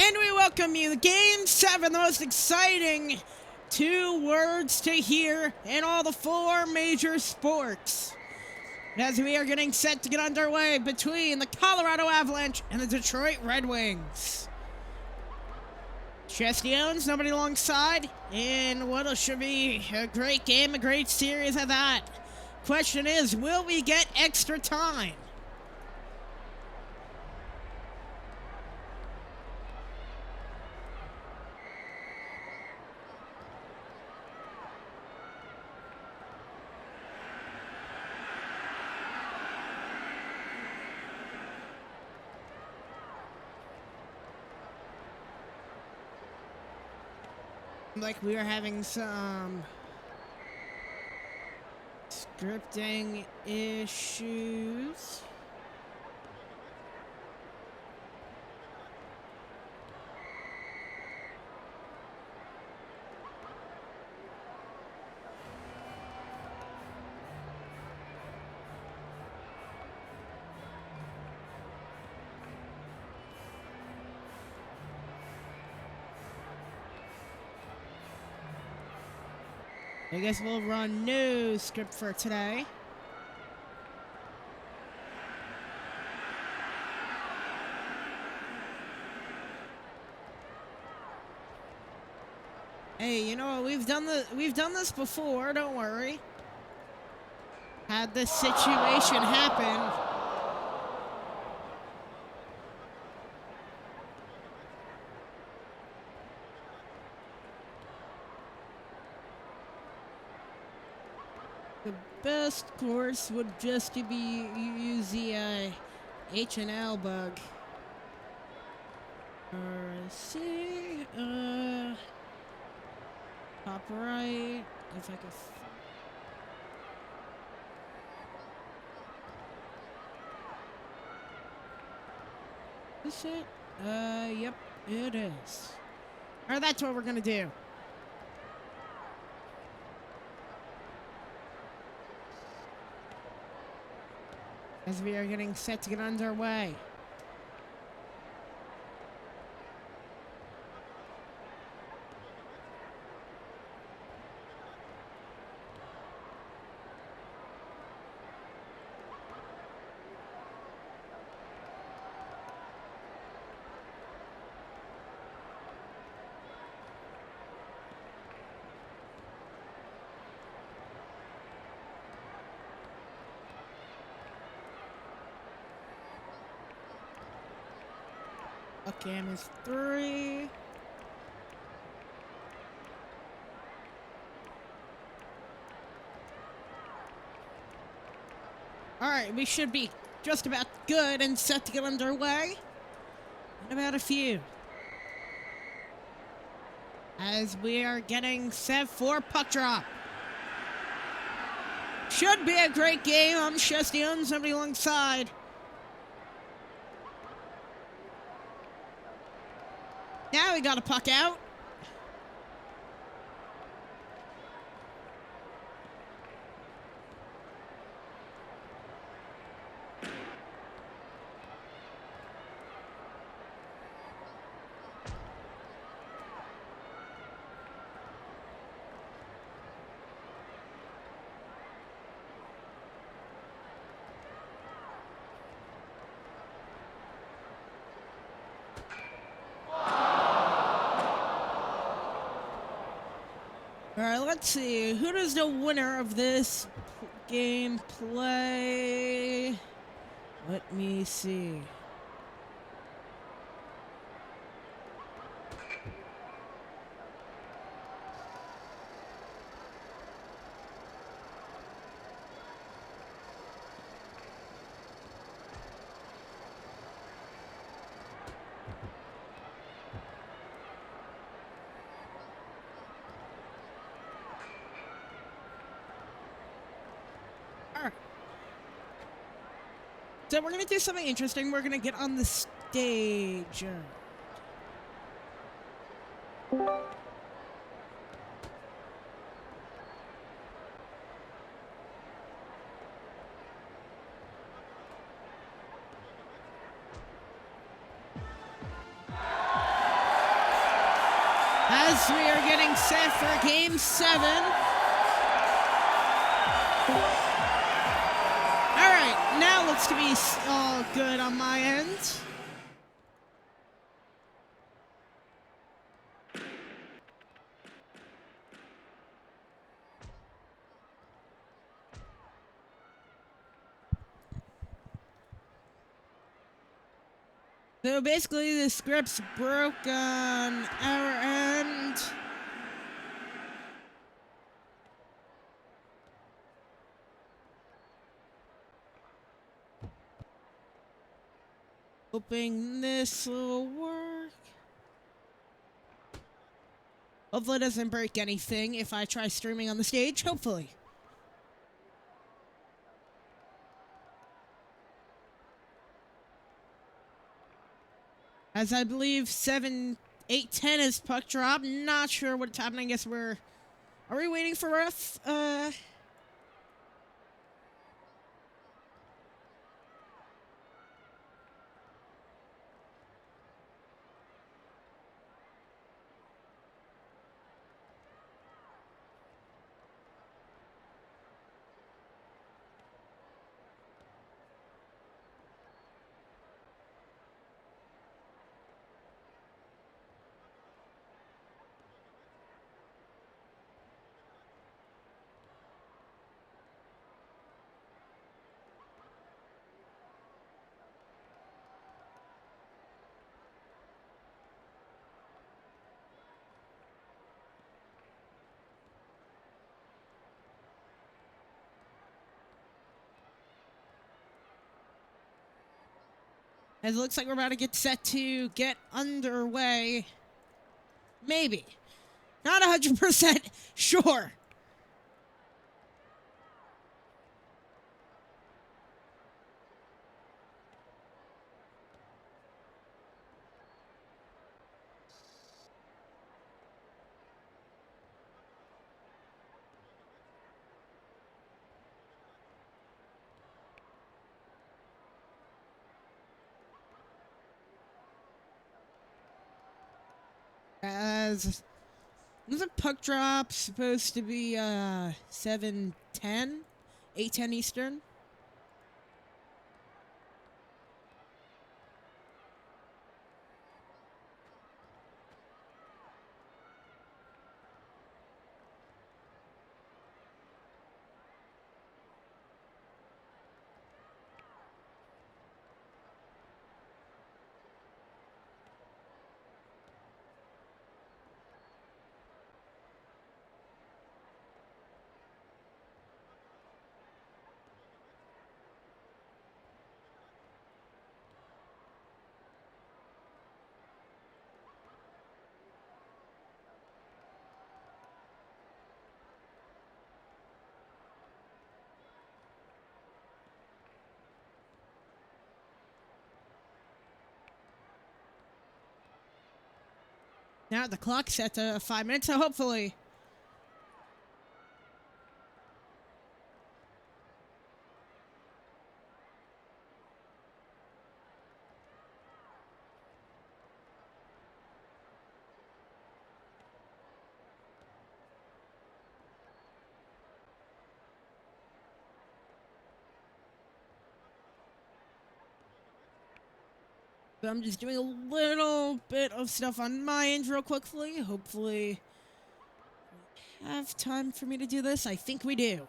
And we welcome you to Game 7, the most exciting 2 words to hear in all the 4 major sports. As we are getting set to get underway between the Colorado Avalanche and the Detroit Redwings. Chestion's nobody alongside in what should be a great game, a great series at that. Question is, will we get extra time? Like we are having some scripting issues. I guess we'll run new script for today. Hey, you know what? We've done this before. Don't worry. Had this situation happen. The best course would just to be use the HNL bug. RSC, top right, if I could. Is it? Yep, it is. Or that's what we're gonna do. As we are getting set to get underway. Game is 3. Alright, we should be just about good and set to get underway in about a few. As we are getting set for puck drop. Should be a great game. I'm Chestion, somebody alongside. Now we got a puck out. Alright, let's see. Who does the winner of this game play? Let me see. So we're going to do something interesting. We're going to get on the stage. as we are getting set for Game 7. Alright, now looks to be all good on my end. So basically the script's broke on our end. Hoping this will work. Hopefully it doesn't break anything if I try streaming on the stage. Hopefully. As I believe 7, 8, 10 is puck drop. Not sure what's happening. I guess we're... Are we waiting for ref? It looks like we're about to get set to get underway. Maybe. Not 100% sure. As the puck drop supposed to be 7:10, 8:10 Eastern. Now the clock's set to 5 minutes, so hopefully. So I'm just doing a little bit of stuff on my end real quickly. Hopefully we have time for me to do this. I think we do.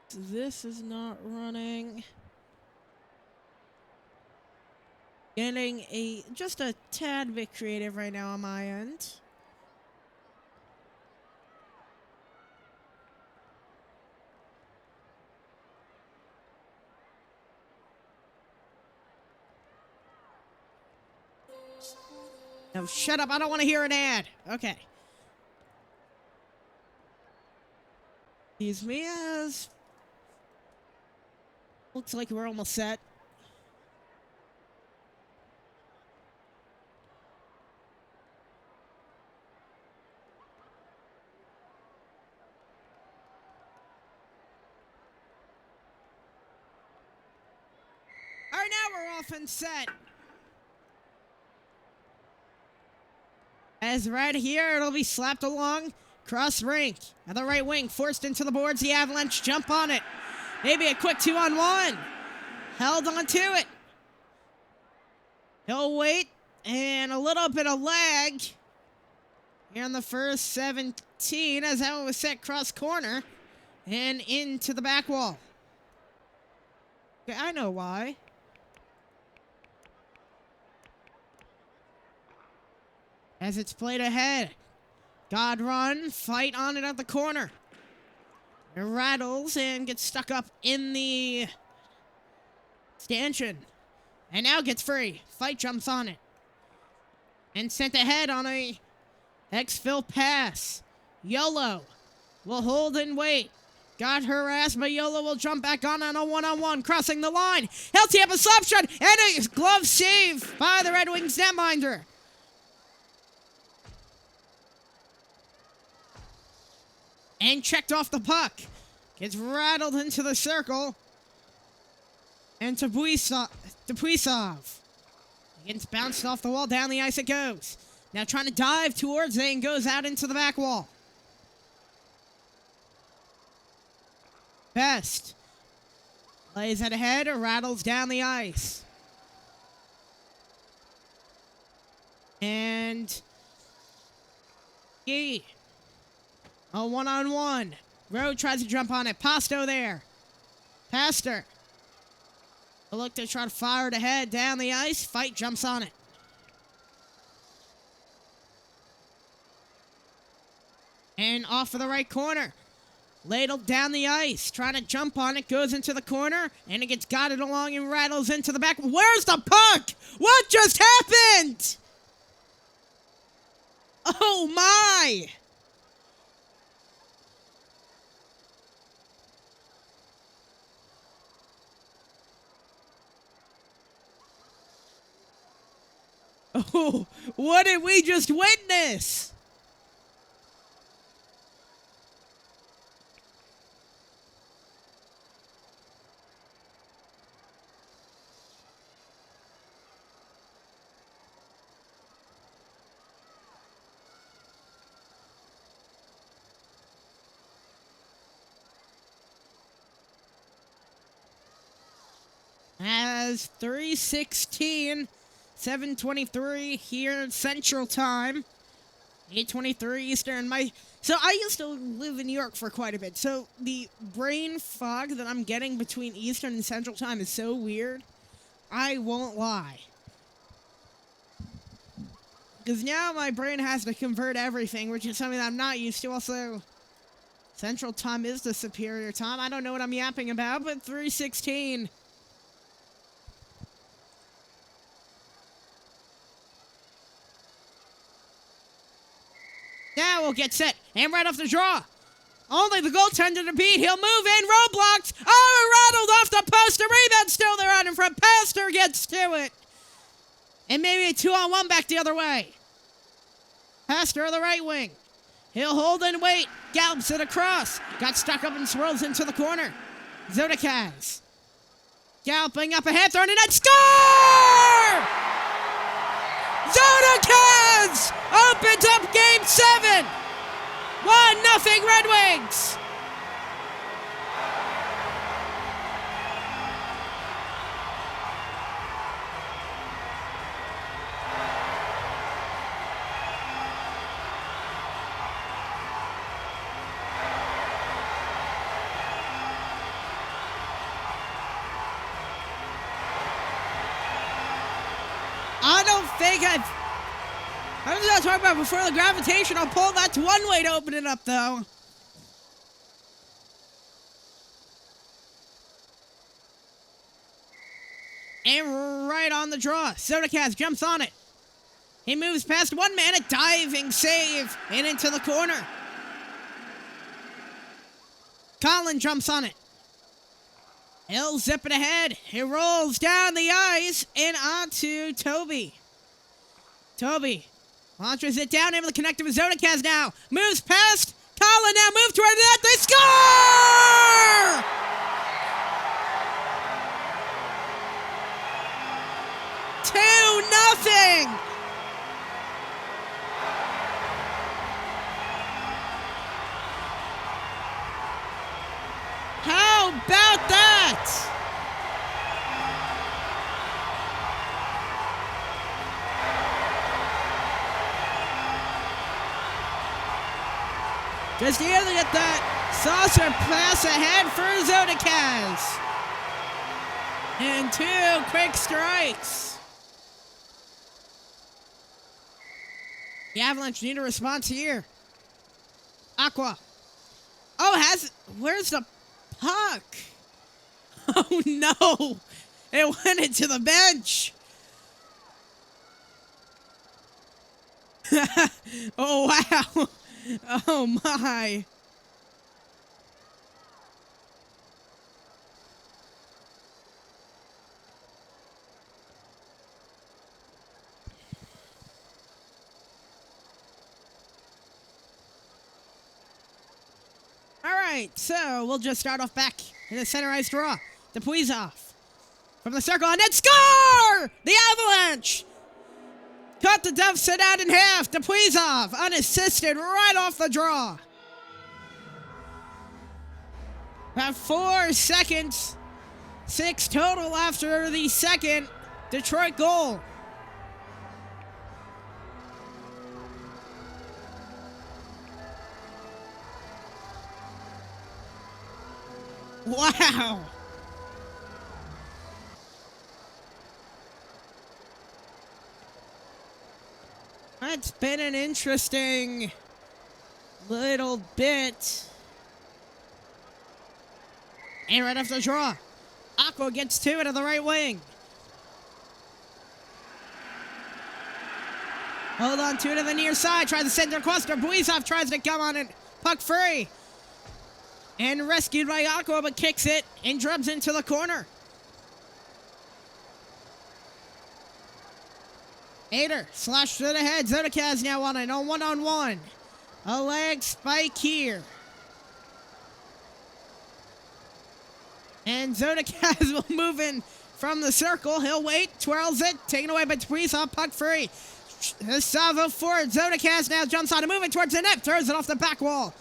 This is not running. Getting just a tad bit creative right now on my end. No, shut up. I don't want to hear an ad. Okay. Excuse me, as looks like we're almost set. All right, now we're off and set. As right here, it'll be slapped along cross rink. At the right wing, forced into the boards. The Avalanche jump on it. Maybe a quick 2-on-1. Held on to it. He'll wait. And a little bit of lag here in the first 17 as that one was set cross corner and into the back wall. Okay, I know why. As it's played ahead. God run, fight on it at the corner. It rattles and gets stuck up in the stanchion. And now gets free. Fight jumps on it. And sent ahead on a exfil pass. YOLO will hold and wait. Got harassed, but YOLO will jump back on a one-on-one, crossing the line. He'll tee up a slap shot, and a glove save by the Redwings netminder. And checked off the puck. Gets rattled into the circle. And Tupuisov. Gets bounced off the wall. Down the ice it goes. Now trying to dive towards it and goes out into the back wall. Best. Plays it ahead. Rattles down the ice. And Gee. A one-on-one. Rowe tries to jump on it. Pasto there. Pastor. A look to try to fire it ahead. Down the ice. Fight jumps on it. And off of the right corner. Ladled down the ice. Trying to jump on it. Goes into the corner. And it gets guided along and rattles into the back. Where's the puck? What just happened? Oh my! Oh, what did we just witness? As 3:16, 7:23 here in Central Time, 8:23 Eastern. So I used to live in New York for quite a bit. So the brain fog that I'm getting between Eastern and Central Time is so weird. I won't lie. Because now my brain has to convert everything, which is something that I'm not used to. Also, Central Time is the superior time. I don't know what I'm yapping about, but 3:16. Now we'll get set, and right off the draw. Only the goaltender to beat. He'll move in, roadblocks. Oh, rattled off the post. The rebound still there out in front. Pastor gets to it. And maybe a 2-on-1 back the other way. Pastor on the right wing. He'll hold and wait. Gallops it across. Got stuck up and swirls into the corner. Zodakaz. Galloping up ahead, throwing it at score! Zodakaz opens up Game 7. 1-0 Red Wings. I was going to talk about before the gravitational pull. That's one way to open it up, though. And right on the draw. Zodakaz jumps on it. He moves past one man, a diving save, and into the corner. Colin jumps on it. He'll zip it ahead. He rolls down the ice and onto Toby. Toby launches it down, able to connect it with Zodakaz now. Moves past Colin now, move toward the net. They score! Just able to get that saucer pass ahead for Zodakaz. And 2 quick strikes. The Avalanche need a response here. Aqua. Oh, where's the puck? Oh no! It went into the bench. Oh wow. Oh my. All right, so we'll just start off back in the center ice draw. Depuizov from the circle and then score! The Avalanche cut the deficit out in half. Depuizov unassisted right off the draw. About 4 seconds. 6 total after the second Detroit goal. Wow. That's been an interesting little bit. And right off the draw, Aqua gets 2 into the right wing. Hold on, 2 to the near side. Tries to send it across. Buizov tries to come on it. Puck free. And rescued by Aqua, but kicks it and drubs into the corner. Ader slashed to the head. Zodakaz now on it on one-on-one. A leg spike here. And Zodakaz will move in from the circle. He'll wait, twirls it, taken away by Depuizov, puck free. Salvo forward. Zodakaz now jumps on it, moving towards the net, throws it off the back wall.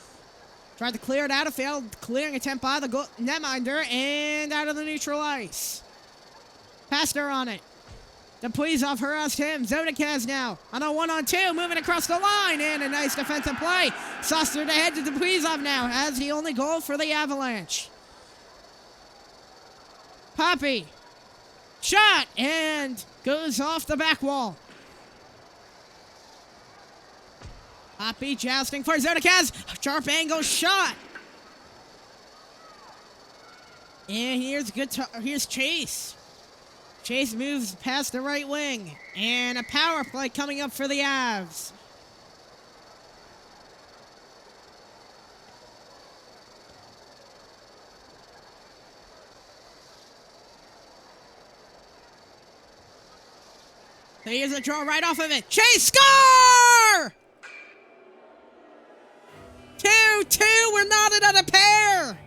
Tried to clear it out of field, clearing attempt by the netminder, and out of the neutral ice. Pastor on it. Depuizov harassed him. Zodakaz now on a 1-on-2, moving across the line, and a nice defensive play. Saucered ahead to Depuizov now, has the only goal for the Avalanche. Poppy. Shot, and goes off the back wall. Poppy jousting for Zodakaz. Sharp angle shot. And here's Chase. Chase moves past the right wing. And a power play coming up for the Avs. So here's a draw right off of it. Chase, score! 2-2, we're knotted on a pair.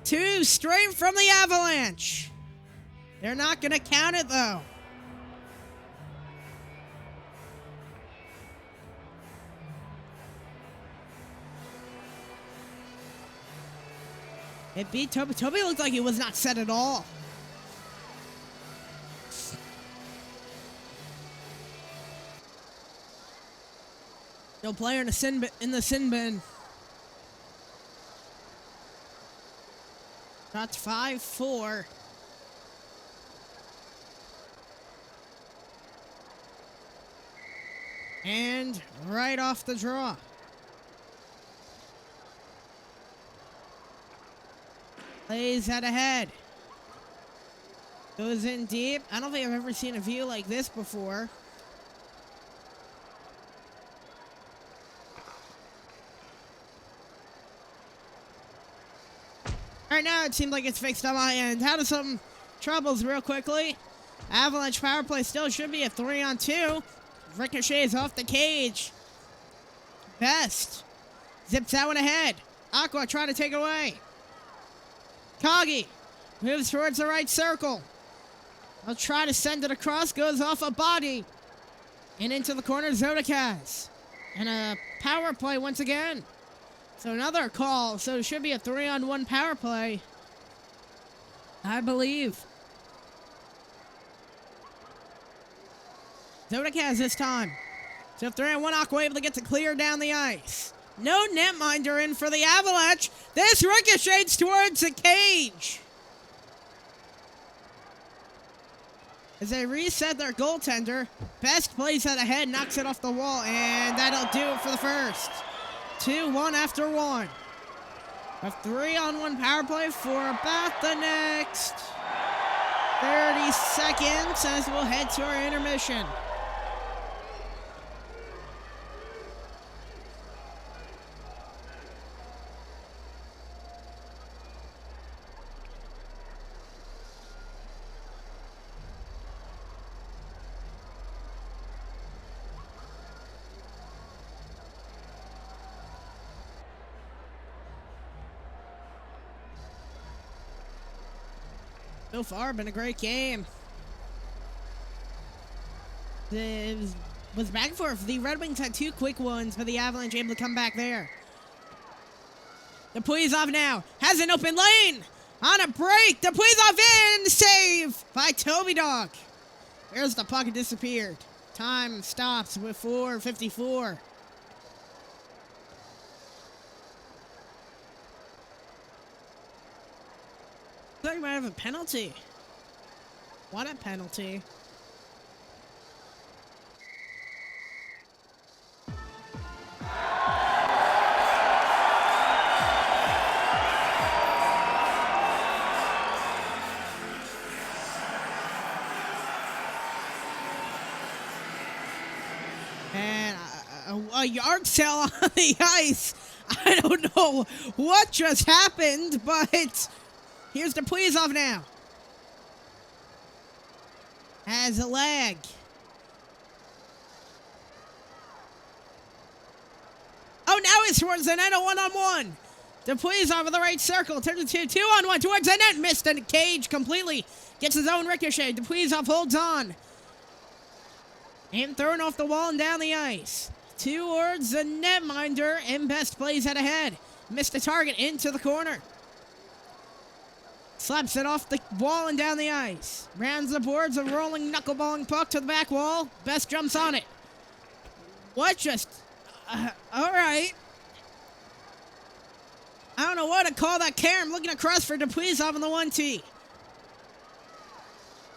2 straight from the Avalanche. They're not going to count it, though. It beat Toby. Toby looked like he was not set at all. No player in the sin bin. That's 5-4. And right off the draw. Plays that ahead. Goes in deep. I don't think I've ever seen a view like this before. Right now, it seems like it's fixed on my end. How to some troubles real quickly. Avalanche power play still should be a 3-on-2. Ricochets off the cage. Best. Zips that one ahead. Aqua trying to take it away. Kagi moves towards the right circle. I'll try to send it across. Goes off a body. And into the corner, Zodakaz. And a power play once again. So another call. So it should be a 3-on-1 power play, I believe. Zodakaz this time. So 3-on-1, Aqua able to get to clear down the ice. No netminder in for the Avalanche. This ricochets towards the cage. As they reset their goaltender, best plays out ahead, knocks it off the wall, and that'll do it for the first. 2-1 after 1. A 3-on-1 power play for about the next 30 seconds as we'll head to our intermission. So far, been a great game. It was back and forth. The Red Wings had 2 quick ones, but the Avalanche able to come back there. The Puizov now has an open lane on a break. The Puizov in, save by Toby Dog. There's the puck, it disappeared. Time stops with 4:54. I think we might have a penalty. What a penalty. And a yard sale on the ice. I don't know what just happened, but here's the Puizov now. Has a leg. Oh, now it's towards the net, a 1-on-1. The Puizov in the right circle, turns it to 2-on-1 towards the net. Missed the cage completely. Gets his own ricochet. The Puizov holds on. And thrown off the wall and down the ice. Towards the netminder, and best plays out ahead. Missed the target into the corner. Slaps it off the wall and down the ice. Rounds the boards, a rolling knuckleballing puck to the back wall. Best jumps on it. What just... all right. I don't know what to call that care. I'm looking across for Dupuisov on the 1T.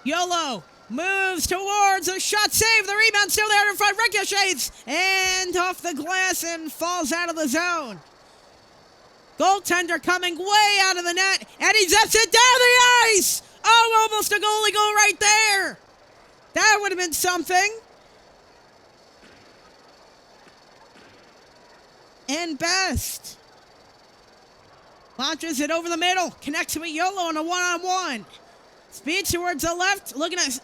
YOLO moves towards a shot save. The rebound still there in front. Ricochets and off the glass and falls out of the zone. Goaltender coming way out of the net, and he zaps it down the ice! Oh, almost a goalie goal right there! That would have been something. And Best launches it over the middle, connects with YOLO on a 1-on-1. Speeds towards the left, looking at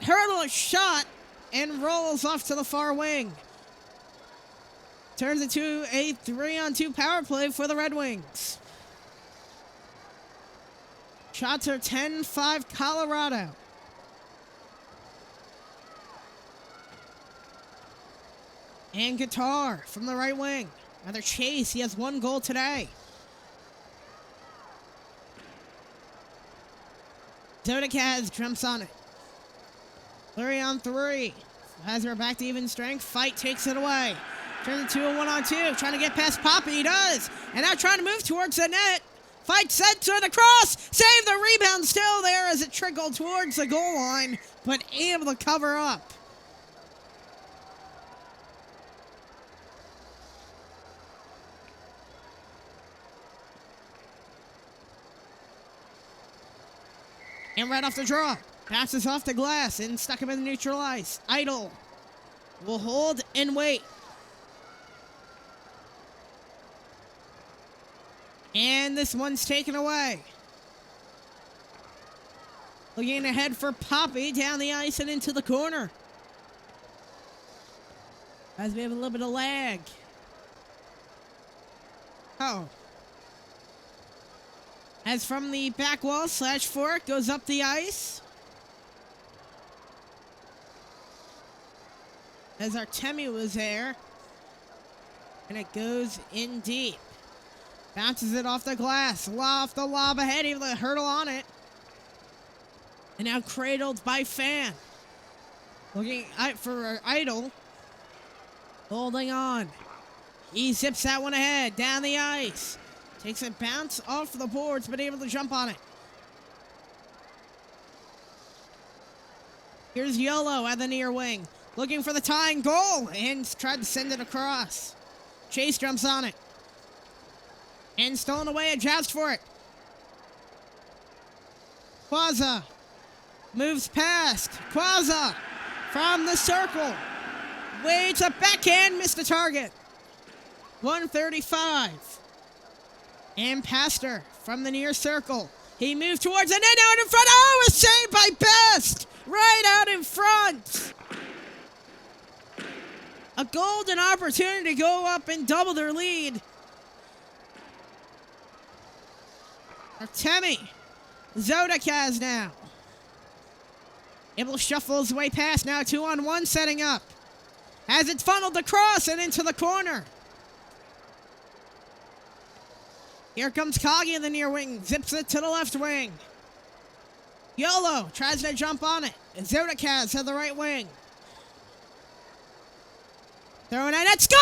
hurdle a shot, and rolls off to the far wing. Turns it to a 3-on-2 power play for the Red Wings. Shots are 10-5 Colorado. And Guitar from the right wing. Another chase. He has 1 goal today. Zodikaz jumps on it. 3-on-3. As we're back to even strength. Fight takes it away. Turns it to a 1-on-2. Trying to get past Poppy. He does. And now trying to move towards the net. Fight set to the cross. Save the rebound still there as it trickled towards the goal line. But able to cover up. And right off the draw. Passes off the glass and stuck him in the neutral ice. Idle will hold and wait. And this one's taken away. Looking ahead for Poppy down the ice and into the corner. As we have a little bit of lag. Oh. As from the back wall /fork goes up the ice. As Artemi was there. And it goes in deep. Bounces it off the glass. Off the lob ahead. Able to hurdle on it. And now cradled by Fan. Looking for Idle. Holding on. He zips that one ahead, down the ice. Takes a bounce off the boards, but able to jump on it. Here's YOLO at the near wing. Looking for the tying goal, and tried to send it across. Chase jumps on it. And stolen away, a joust for it. Quazza moves past. Quazza from the circle. Waits a backhand, missed the target. 135. And Pastor from the near circle. He moved towards the net, out in front. Oh, a save by Best! Right out in front. A golden opportunity to go up and double their lead. Artemi. Zodakaz now. Able to shuffle his way past. Now 2-on-1 setting up. As it's funneled across and into the corner. Here comes Kagi in the near wing. Zips it to the left wing. YOLO tries to jump on it. Zodakaz at the right wing. Throwing it at score!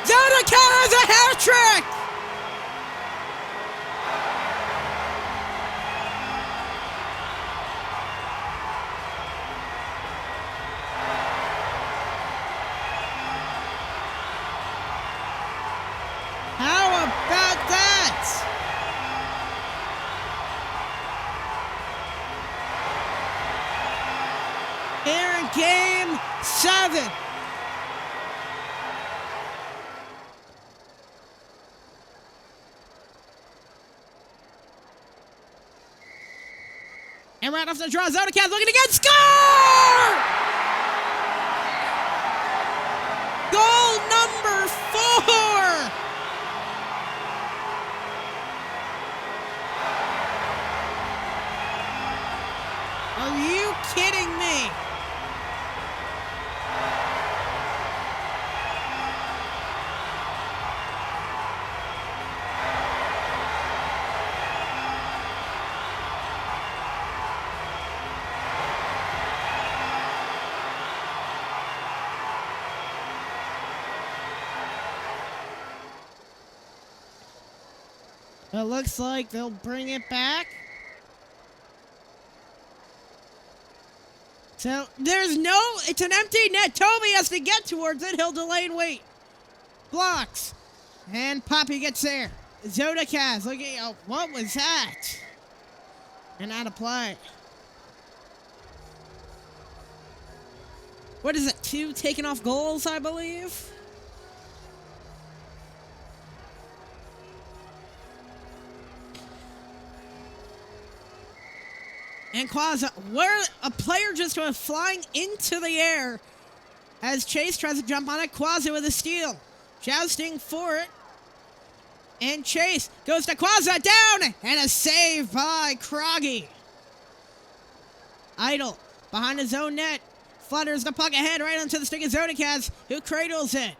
Zodakaz a hat trick! How about that? Here in Game 7. And right off the draw, Zodakaz looking again, score! Goal number 4! Are you kidding me? It looks like they'll bring it back. So it's an empty net. Toby has to get towards it. He'll delay and wait. Blocks. And Poppy gets there. Zodakaz looking, oh, what was that? And out of play. What is it, 2 taken off goals, I believe? And Quazza, where a player just went flying into the air as Chase tries to jump on it. Quazza with a steal. Jousting for it. And Chase goes to Quazza, down, and a save by Kroggy. Idle behind his own net. Flutters the puck ahead right onto the stick of Zodakaz, who cradles it.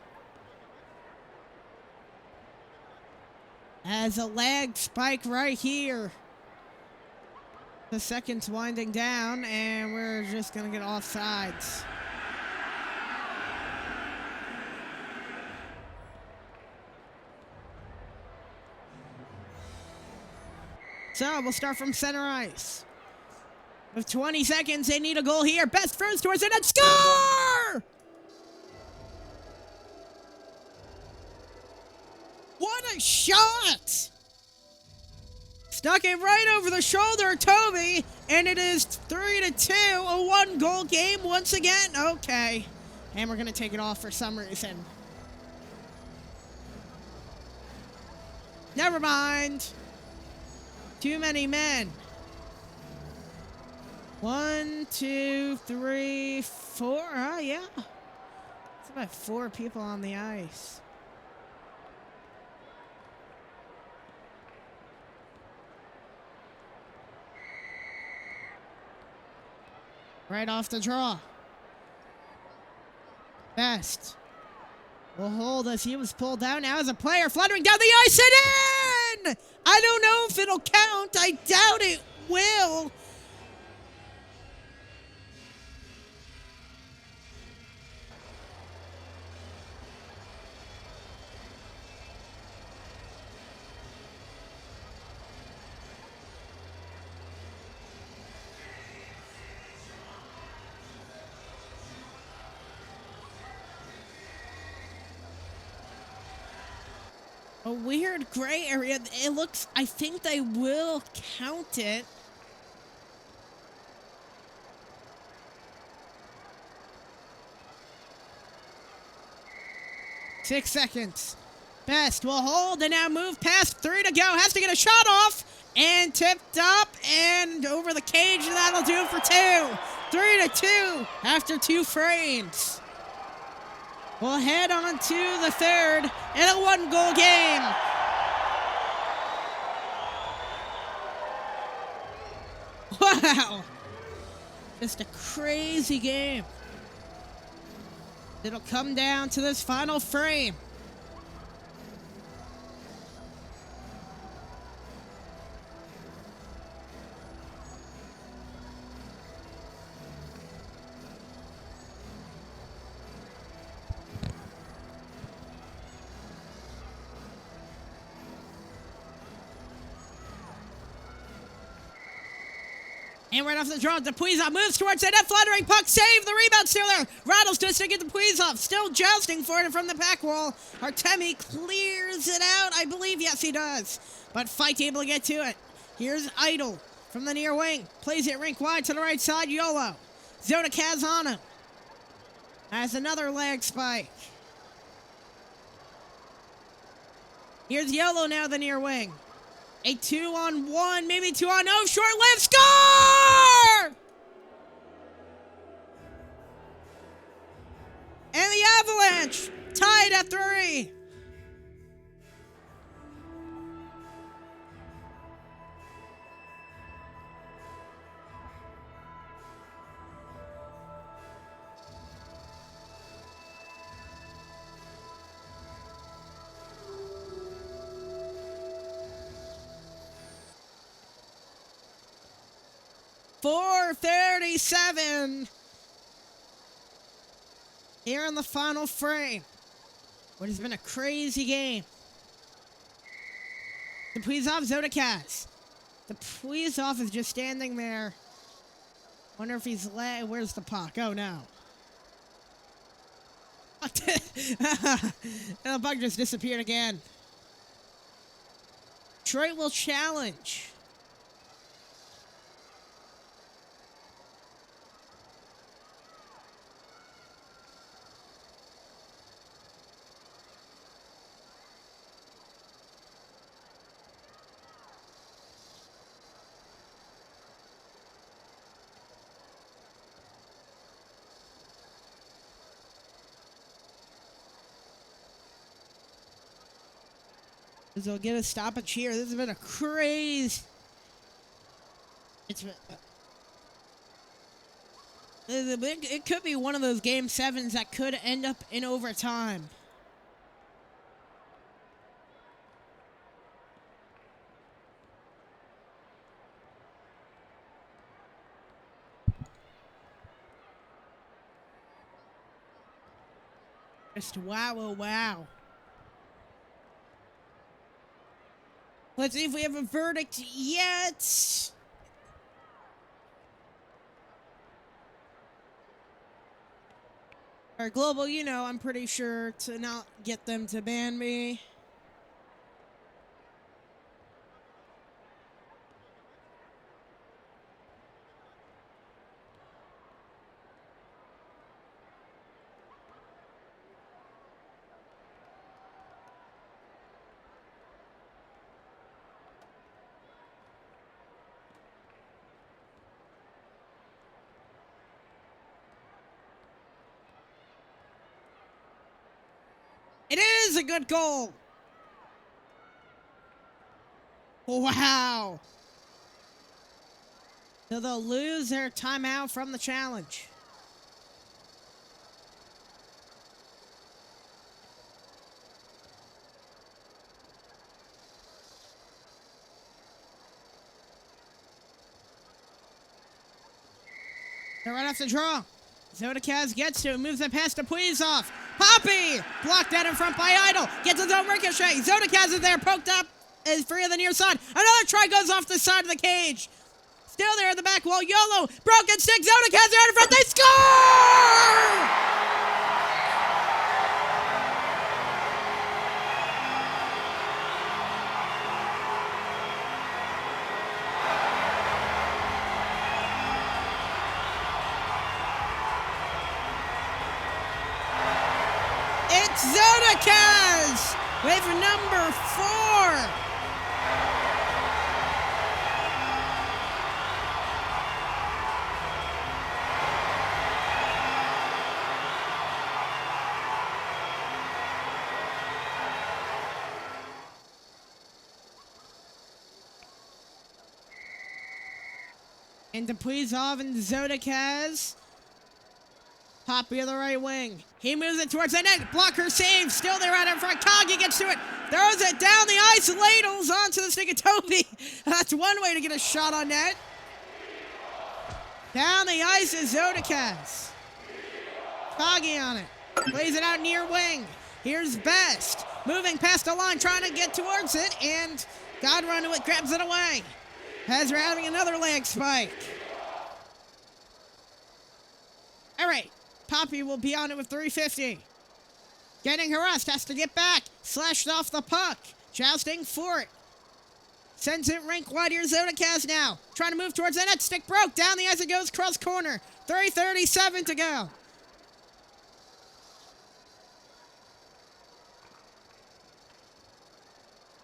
As a lag spike right here. The second's winding down, and we're just going to get offsides. So, we'll start from center ice. With 20 seconds, they need a goal here. Best first towards it and score! What a shot! Stuck it right over the shoulder of Toby, and it is 3-2, a 1-goal game once again. Okay, and we're going to take it off for some reason. Never mind. Too many men. 1, 2, 3, 4. Oh, yeah. It's about 4 people on the ice. Right off the draw. Best will hold as he was pulled down. Now as a player fluttering down the ice and in! I don't know if it'll count. I doubt it will. a weird gray area. It looks, I think they will count it. Six seconds. Best will hold and now move past 3 to go. Has to get a shot off and tipped up and over the cage. And that'll do it for 2. 3 to 2 after 2 frames. We'll head on to the third in a 1-goal game. Wow. Just a crazy game. It'll come down to this final frame. And right off the draw, Dupuisov moves towards the net, fluttering puck, save, the rebound still there. Rattles to stick it to Dupuisov, still jousting for it from the back wall. Artemi clears it out, I believe, yes he does. But Fight able to get to it. Here's Idle from the near wing, plays it rink wide to the right side, Yolo. Zona Kazana has another leg spike. Here's Yolo now, the near wing. A 2-on-1, maybe 2-on-0, short-lived, score! And the Avalanche tied at 3. .437 here in the final frame. What has been a crazy game. Dupuisov, Zodakaz. Dupuisov is just standing there. Wonder if he's where's the puck? Oh no. The puck just disappeared again. Detroit will challenge. This will get a stoppage here. This has been a crazy. It could be one of those game 7s that could end up in overtime. Just wow, oh wow. Let's see if we have a verdict yet. Our global, you know, I'm pretty sure to not get them to ban me. It is a good goal. Wow. So they'll lose their timeout from the challenge. They're right off the draw. Zodakaz gets to it, moves it past Dupuisov. Poppy! Blocked out in front by Idle. Gets his own ricochet. Zodakaz is there, poked up, is free on the near side. Another try goes off the side of the cage. Still there at the back wall. Yolo, broken stick. Zodakaz out in front. They score! It's Zodakaz with number 4. And Deprizov and Zodakaz. Poppy of the right wing. He moves it towards the net. Blocker save. Still there out in front. Kagi gets to it. Throws it down the ice. Ladles onto the stick of Toby. That's one way to get a shot on net. Down the ice is Zodakaz. Kagi on it. Plays it out near wing. Here's Best. Moving past the line. Trying to get towards it. And Godrun grabs it away. As we're having another leg spike. All right. Poppy will be on it with 350. Getting harassed, has to get back. Slashed off the puck. Jousting for it. Sends it rink wide. Here's Zodakaz now. Trying to move towards the net. Stick broke. Down the ice it goes. Cross corner. 3:37 to go.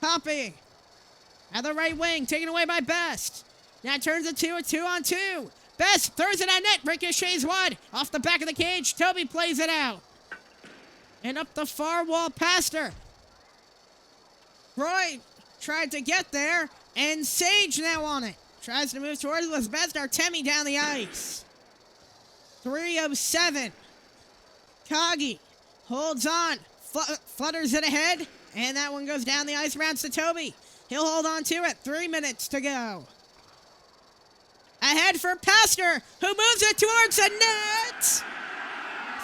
Poppy. At the right wing. Taken away by Best. Now turns it to a 2-on-2. Best throws it at net. Ricochets wide. Off the back of the cage. Toby plays it out. And up the far wall past her. Roy tried to get there. And Sage now on it. Tries to move towards it with Best. Artemi down the ice. 3:07. Kagi holds on. Flutters it ahead. And that one goes down the ice. Rounds to Toby. He'll hold on to it. 3 minutes to go. Ahead for Pastor, who moves it towards the net.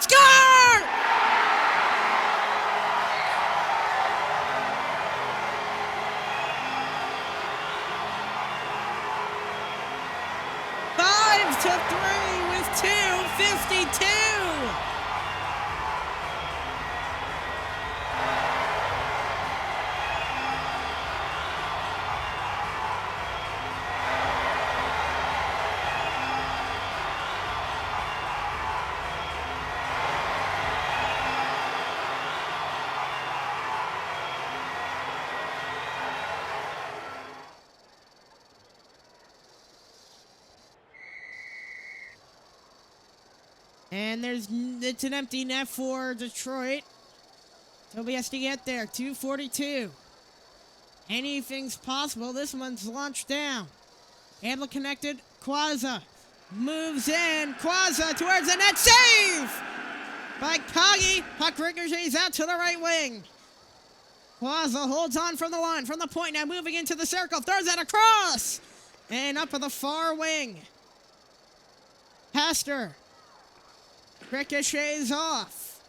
Score! Five to 3 with 2:52. And it's an empty net for Detroit. Toby has to get there. 2:42. Anything's possible. This one's launched down. Able connected. Quazza moves in. Quazza towards the net. Save by Kagi. Puck ricochets out to the right wing. Quazza holds on from the line. From the point now moving into the circle. Throws it across. And up at the far wing. Pastor. Ricochets off.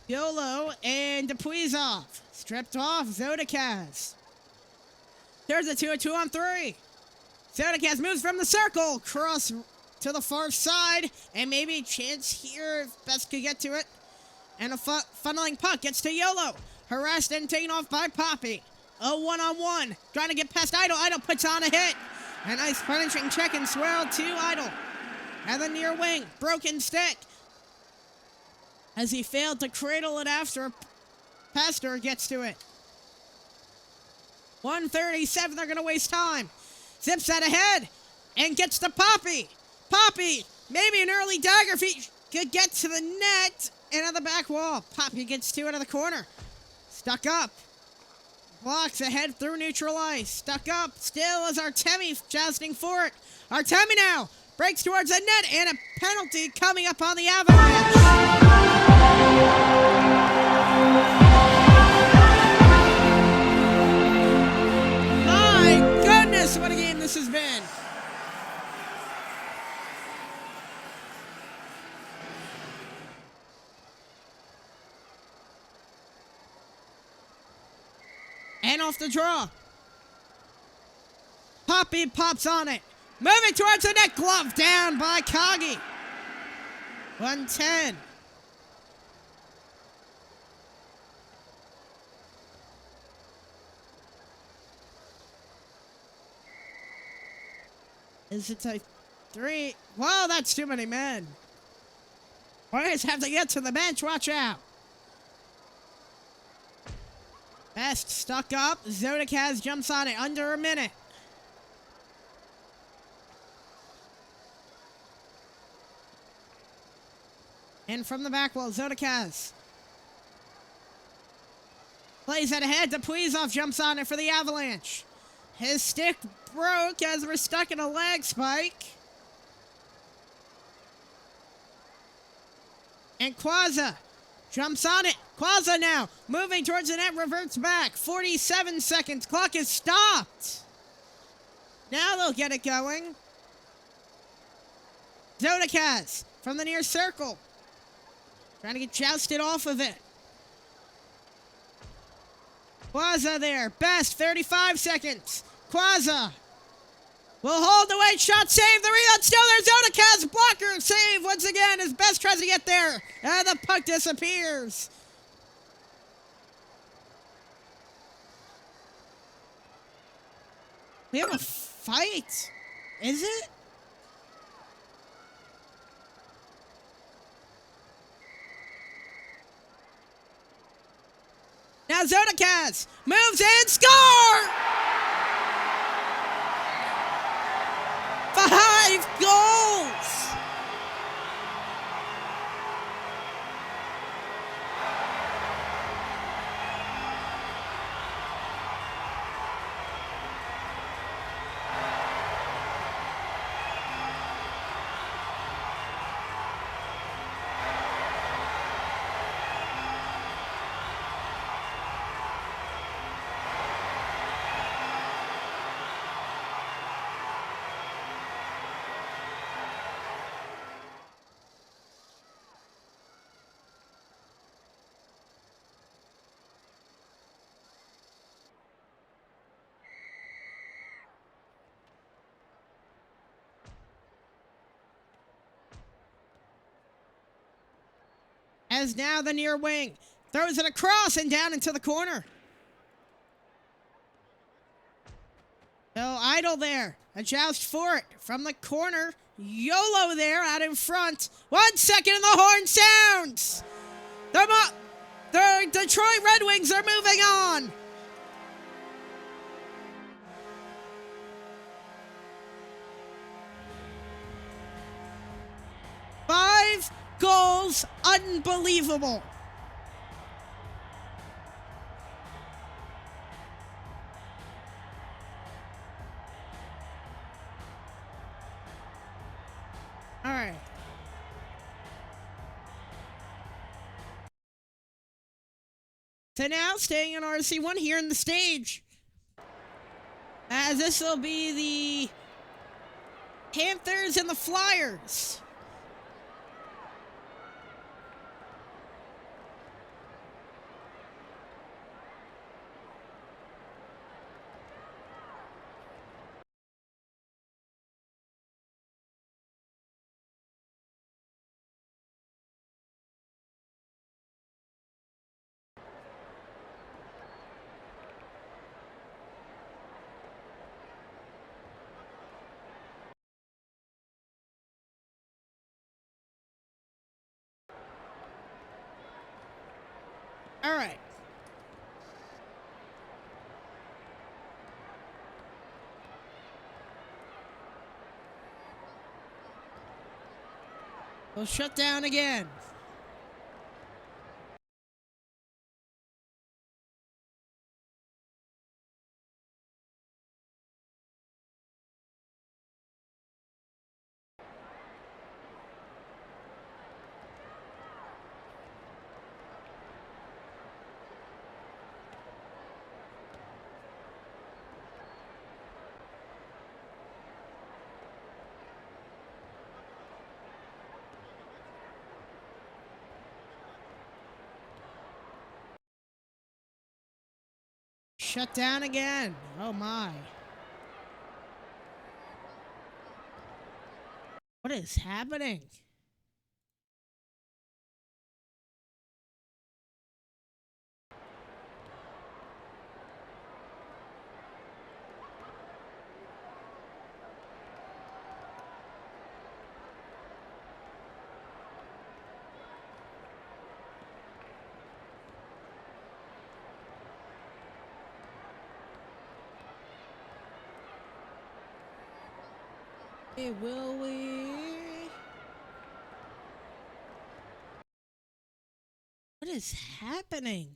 Yolo and Deprizov. Stripped off Zodakaz. There's a 2-on-3. Zodakaz moves from the circle. Cross to the far side. And maybe a chance here if Best could get to it. And a funneling puck gets to Yolo. Harassed and taken off by Poppy. A 1-on-1. Trying to get past Idol. Idol puts on a hit. A nice punishing check and swirl to Idol. At the near wing. Broken stick. As he failed to cradle it after Pastor gets to it. 1:37. They're going to waste time. Zips that ahead. And gets to Poppy. Poppy. Maybe an early dagger if he could get to the net. And on the back wall. Poppy gets to it at the corner. Stuck up. Blocks ahead through neutral ice. Stuck up. Still is Artemi jousting for it. Artemi now breaks towards the net and a penalty coming up on the Avalanche. My goodness, what a game this has been. And off the draw. Poppy pops on it. Moving towards the net. Glove down by Kagi. 1:10. Is it a 3. Whoa, that's too many men. Warriors have to get to the bench. Watch out. Best stuck up. Zodakaz jumps on it under a minute. And from the back wall, Zodakaz plays it ahead to Puizov, jumps on it for the Avalanche. His stick broke as we're stuck in a lag spike. And Quaza jumps on it. Quaza now moving towards the net, reverts back. 47 seconds. Clock is stopped. Now they'll get it going. Zodakaz from the near circle. Trying to get jousted off of it. Quaza there. Best 35 seconds. Quaza will hold the weight. Shot save. The rebound still there. Zodakaz blocker save once again as Best tries to get there. And the puck disappears. We have a fight. Is it? Now Zodakaz moves in. Score! 5 goals! As now the near wing throws it across and down into the corner. So Idle there. A joust for it from the corner. YOLO there out in front. 1 second and the horn sounds. The Detroit Red Wings are moving on. Five goals. Unbelievable. All right. So now staying in RSC1 here in the stage. As this will be the Panthers and the Flyers. All right. We'll shut down again. Shut down again. Oh my. What is happening? Will we? What is happening?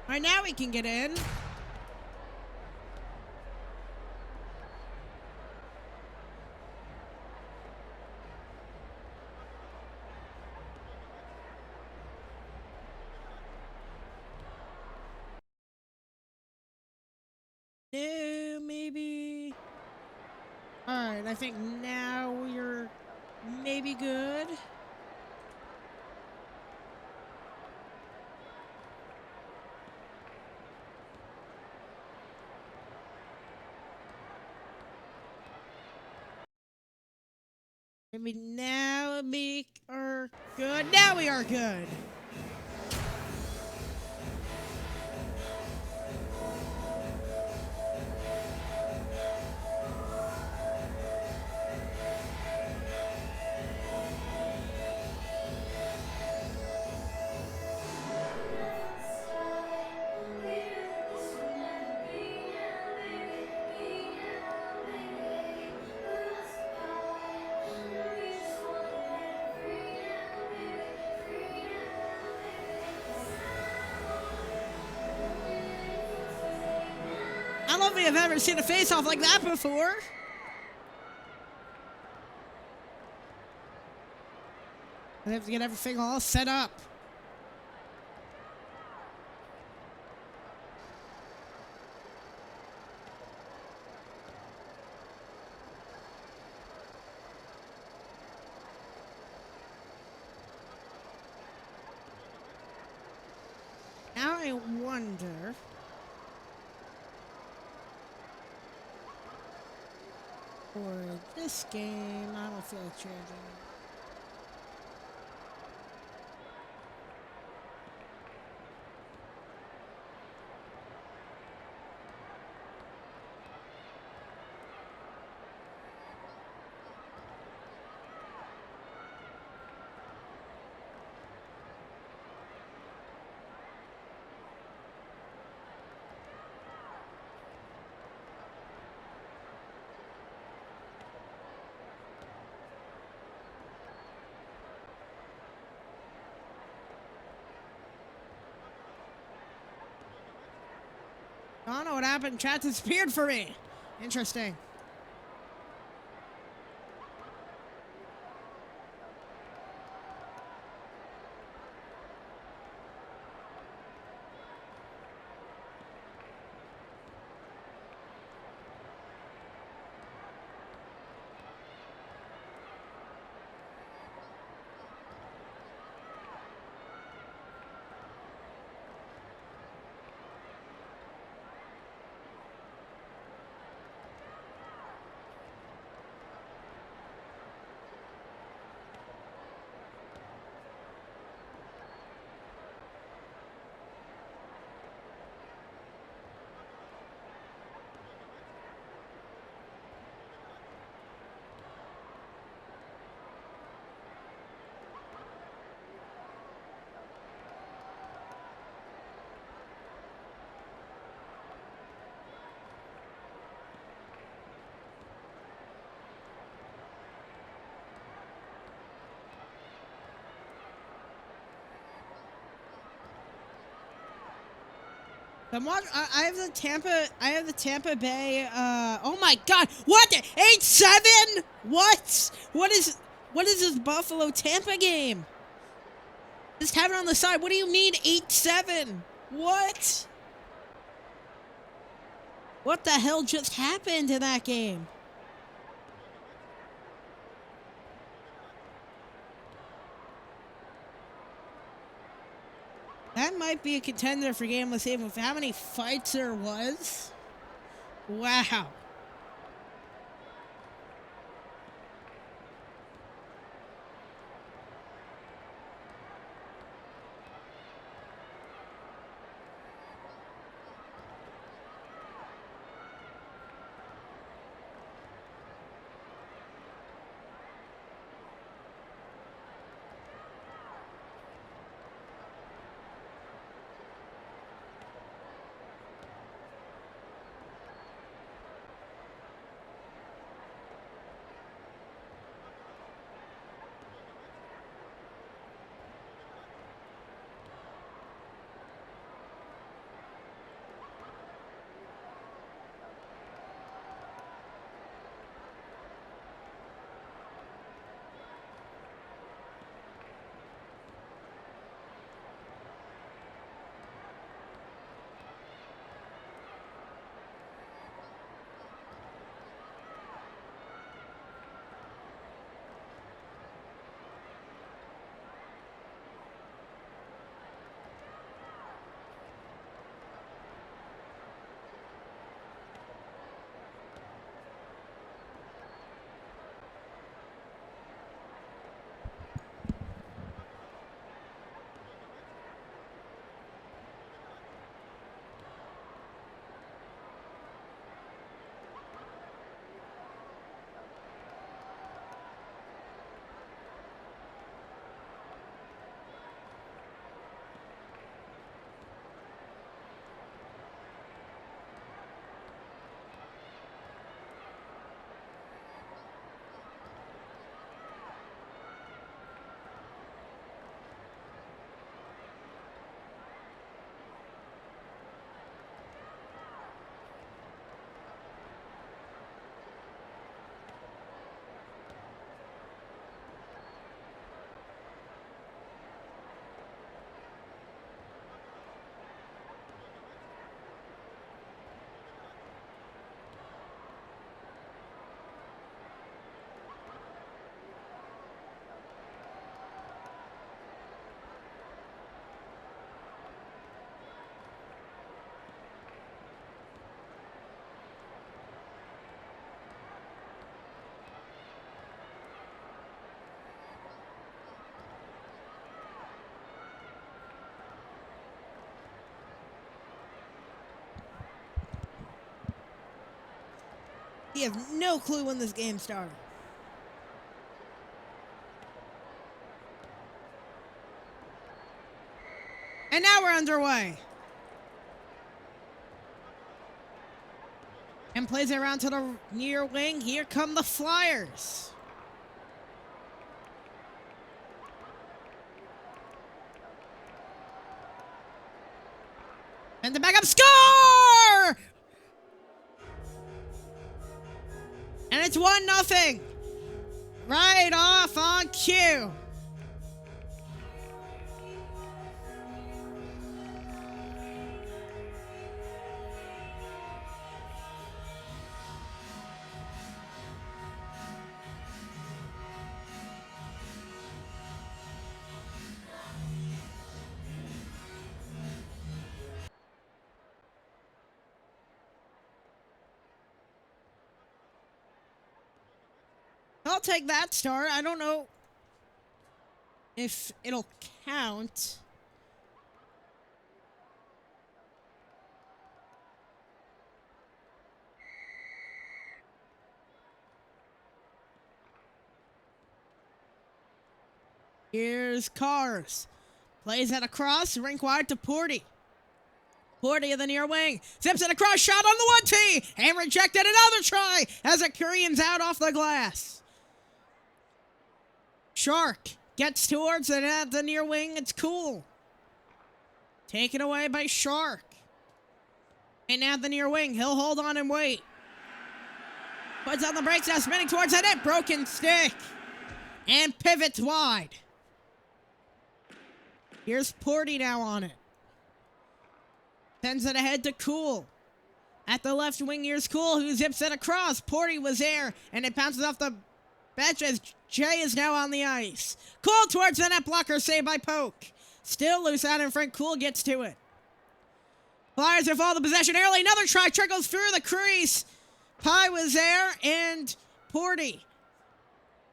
All right, now we can get in. No, maybe. All right, I think now we're maybe good. Maybe now we are good. Now we are good. I don't know if I've ever seen a face-off like that before. I have to get everything all set up. Now I wonder. For this game, I don't feel like changing. I don't know what happened. Chat disappeared for me. Interesting. I have the Tampa. I have the Tampa Bay. Oh my God! What? 8-7? What? What is this Buffalo Tampa game? Just have it on the side. What do you mean 8-7? What? What the hell just happened in that game? That might be a contender for Game of the Season with how many fights there was. Wow. He has no clue when this game started. And now we're underway. And plays it around to the near wing. Here come the Flyers. And the backup score! And it's 1-0. Right off on cue. I'll take that start. I don't know if it'll count. Here's Cars. Plays it across, rink wide to Porty. Porty of the near wing. Zips it across, shot on the 1-T. And rejected. Another try as it careens out off the glass. Shark gets towards it at the near wing. It's cool. Taken away by Shark. And now the near wing. He'll hold on and wait. Puts on the brakes now, spinning towards the net. Broken stick. And pivots wide. Here's Porty now on it. Sends it ahead to Cool. At the left wing, here's Cool, who zips it across. Porty was there, and it bounces off the bench as Jay is now on the ice. Cool towards the net blocker, saved by Poke. Still loose out in front. Cool gets to it. Flyers have all the possession early. Another try trickles through the crease. Pye was there, and Porty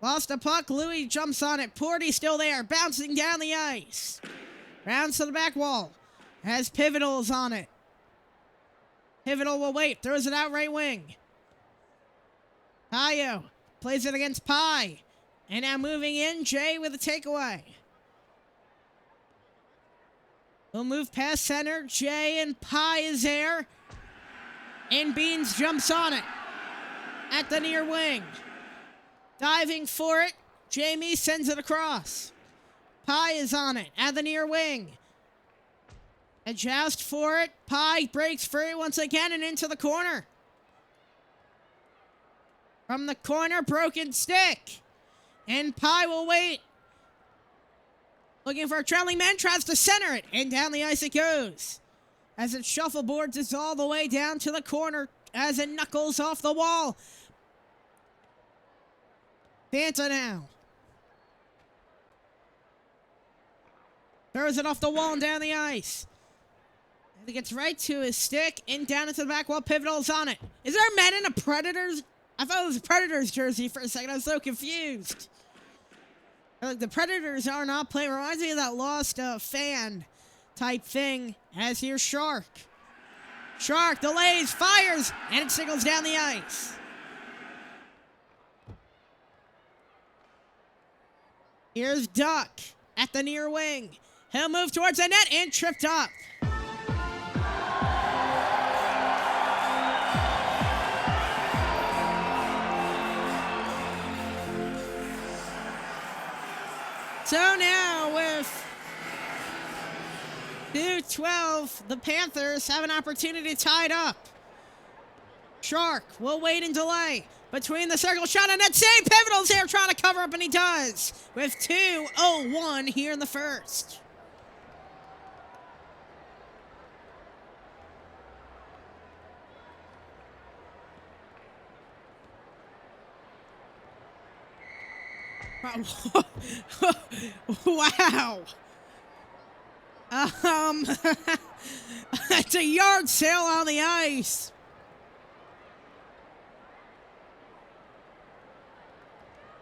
lost the puck. Louis jumps on it. Porty still there, bouncing down the ice. Rounds to the back wall. Has Pivotal's on it. Pivotal will wait. Throws it out right wing. Tayo plays it against Pye. And now moving in, Jay with a takeaway. We'll move past center. Jay and Pye is there. And Beans jumps on it. At the near wing. Diving for it. Jamie sends it across. Pye is on it. At the near wing. A joust for it. Pye breaks free once again and into the corner. From the corner, broken stick. And Pye will wait. Looking for a trailing man, tries to center it. And down the ice it goes. As it shuffleboards, it's all the way down to the corner. As it knuckles off the wall. Fanta now. Throws it off the wall and down the ice. He gets right to his stick and down into the back wall. Pivotal's on it. Is there a man in a Predators? I thought it was a Predators jersey for a second. I was so confused. The Predators are not playing. Reminds me of that Lost fan type thing. As here's Shark. Shark delays, fires, and it signals down the ice. Here's Duck at the near wing. He'll move towards the net and tripped up. So now with 2:12, the Panthers have an opportunity tied up. Shark will wait and delay. Between the circle, shot and net save. Pivotal's there trying to cover up, and he does. With 2:01 here in the first. Wow. It's a yard sale on the ice.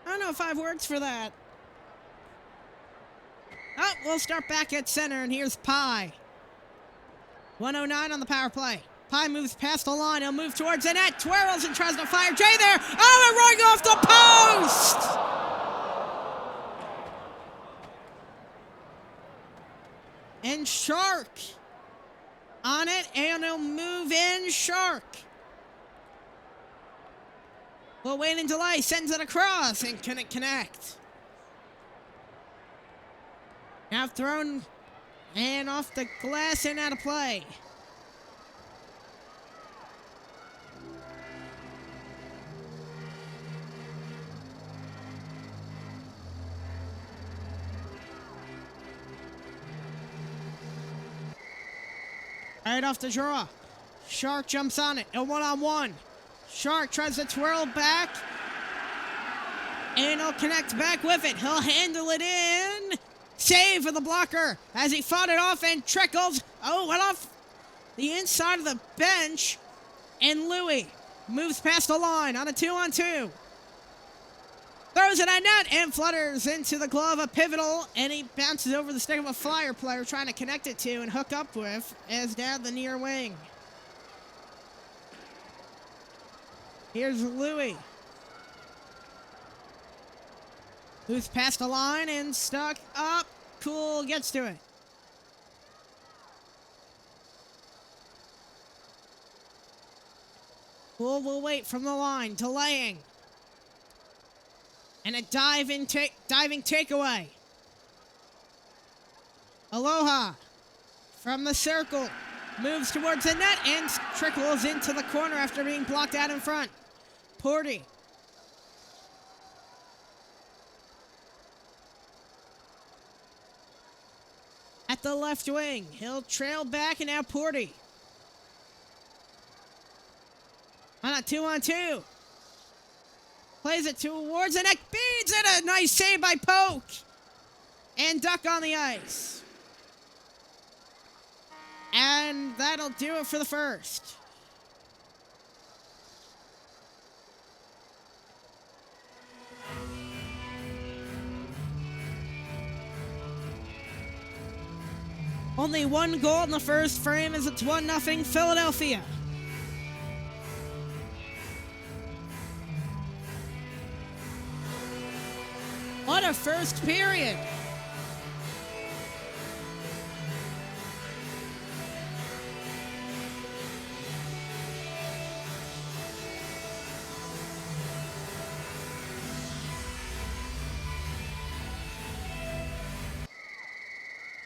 I don't know 5 words for that. Oh, we'll start back at center, and here's Pye. 1:09 on the power play. Pye moves past the line. He'll move towards the net. Twirls and tries to fire. Jay there. Oh, and running off the post. And Shark on it, and he'll move in. Shark will wait and delay, sends it across, and can it connect? Now thrown and off the glass and out of play. Right off the draw. Shark jumps on it. A one-on-one. Shark tries to twirl back. And he'll connect back with it. He'll handle it in. Save for the blocker as he fought it off and trickles. Oh, went off the inside of the bench. And Louis moves past the line on a 2-on-2. Throws it at net and flutters into the glove of Pivotal, and he bounces over the stick of a Flyer player trying to connect it to and hook up with as down the near wing. Here's Louis. Who's past the line and stuck up. Cool gets to it. Cool will wait from the line, delaying. And a diving takeaway. Aloha from the circle. Moves towards the net and trickles into the corner after being blocked out in front. Porty. At the left wing. He'll trail back and now Porty. On a 2-on-2. Plays it towards the net. Beats it. A nice save by Poke. And Duck on the ice. And that'll do it for the first. Only one goal in the first frame as it's 1-0 Philadelphia. What a first period.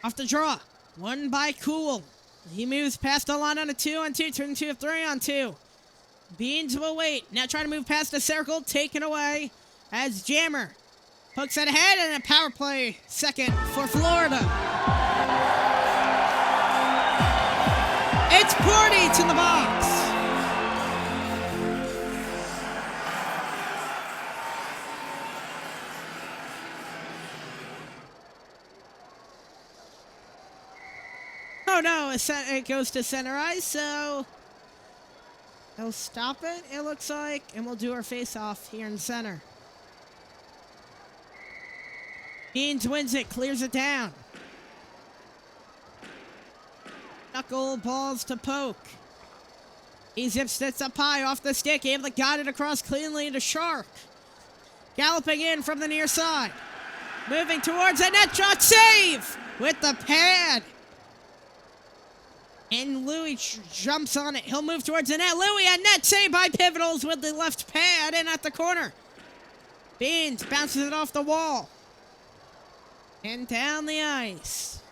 Off the draw. Won by Cool. He moves past the line on a 2-on-2, turns to a 3-on-2. Beans will wait. Now trying to move past the circle, taken away as Jammer hooks it ahead and a power play second for Florida. It's Porty to the box. Oh no, it goes to center ice, so they'll stop it, it looks like, and we'll do our face-off here in center. Beans wins it, clears it down. Knuckle balls to Poke. He zips it up high off the stick, able to guide it across cleanly to Shark. Galloping in from the near side. Moving towards the net shot, save with the pad. And Louis jumps on it. He'll move towards the net. Louis, a net save by Pivotals with the left pad and at the corner. Beans bounces it off the wall. And down the ice.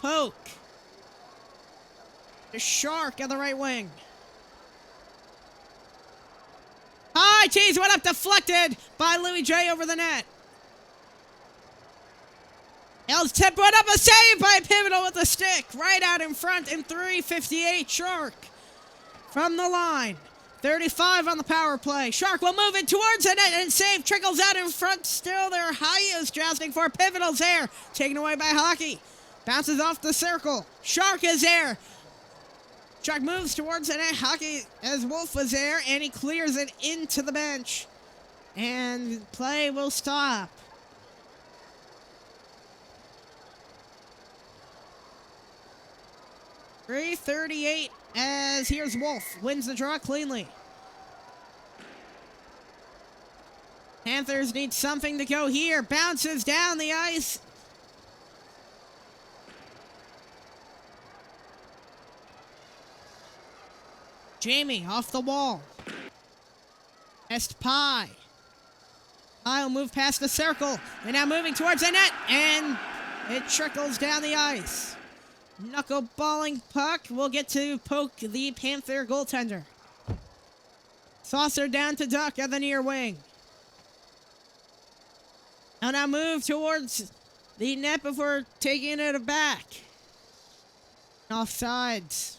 Poke. The Shark on the right wing. High cheese went up, deflected by Louis J over the net. L's tip went up, a save by Pivotal with the stick. Right out in front in 3:58. Shark from the line. 35 on the power play. Shark will move it towards the net and save. Trickles out in front. Still there. High is jousting for Pivotal's there. Taken away by Hockey. Bounces off the circle. Shark is there. Shark moves towards the net. Hockey as Wolf was there and he clears it into the bench. And play will stop. .338 as here's Wolf. Wins the draw cleanly. Panthers need something to go here. Bounces down the ice. Jamie off the wall. Past Pie. Pie will move past the circle. And now moving towards the net. And it trickles down the ice. Knuckleballing puck will get to Poke, the Panther goaltender. Saucer down to Duck at the near wing. And now move towards the net before taking it back. Offsides.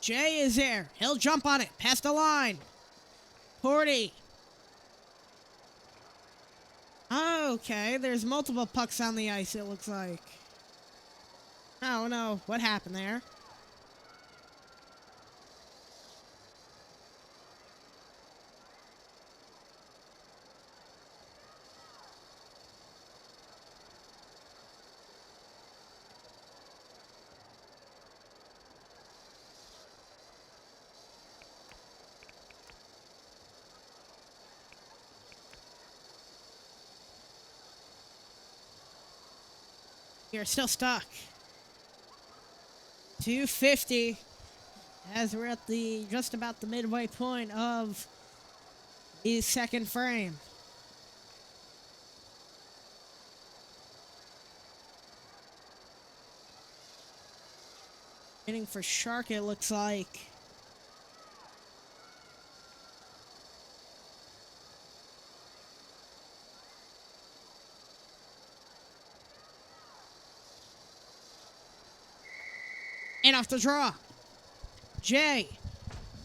Jay is there. He'll jump on it. Past the line. Porty. Okay, there's multiple pucks on the ice, it looks like. Oh no, what happened there? You're still stuck. 250 as we're at the just about the midway point of the second frame. Waiting for Shark, it looks like. And off the draw. Jay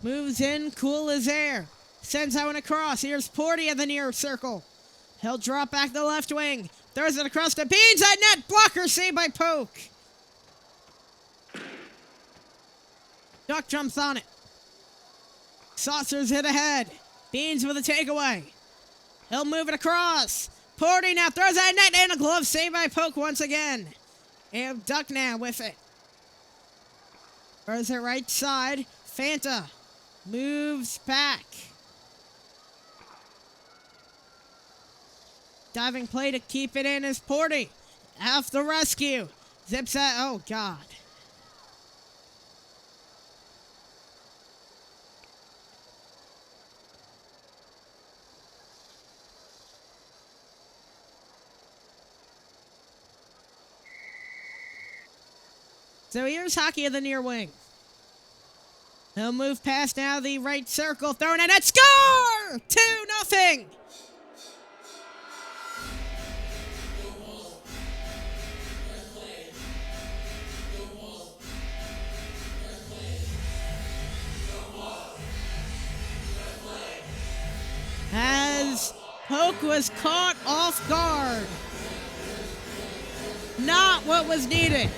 moves in, cool as air. Sends that one across. Here's Porty at the near circle. He'll drop back the left wing. Throws it across to Beans at net. Blocker saved by Poke. Duck jumps on it. Saucers hit ahead. Beans with a takeaway. He'll move it across. Porty now throws that net and a glove saved by Poke once again. And Duck now with it. Throws it right side. Fanta moves back. Diving play to keep it in is Porty. Off the rescue. Zips that. Oh, God. So here's Hockey of the near wing. He'll move past now the right circle. Throwing it at score! 2-0. As Poke was caught off guard. Not what was needed.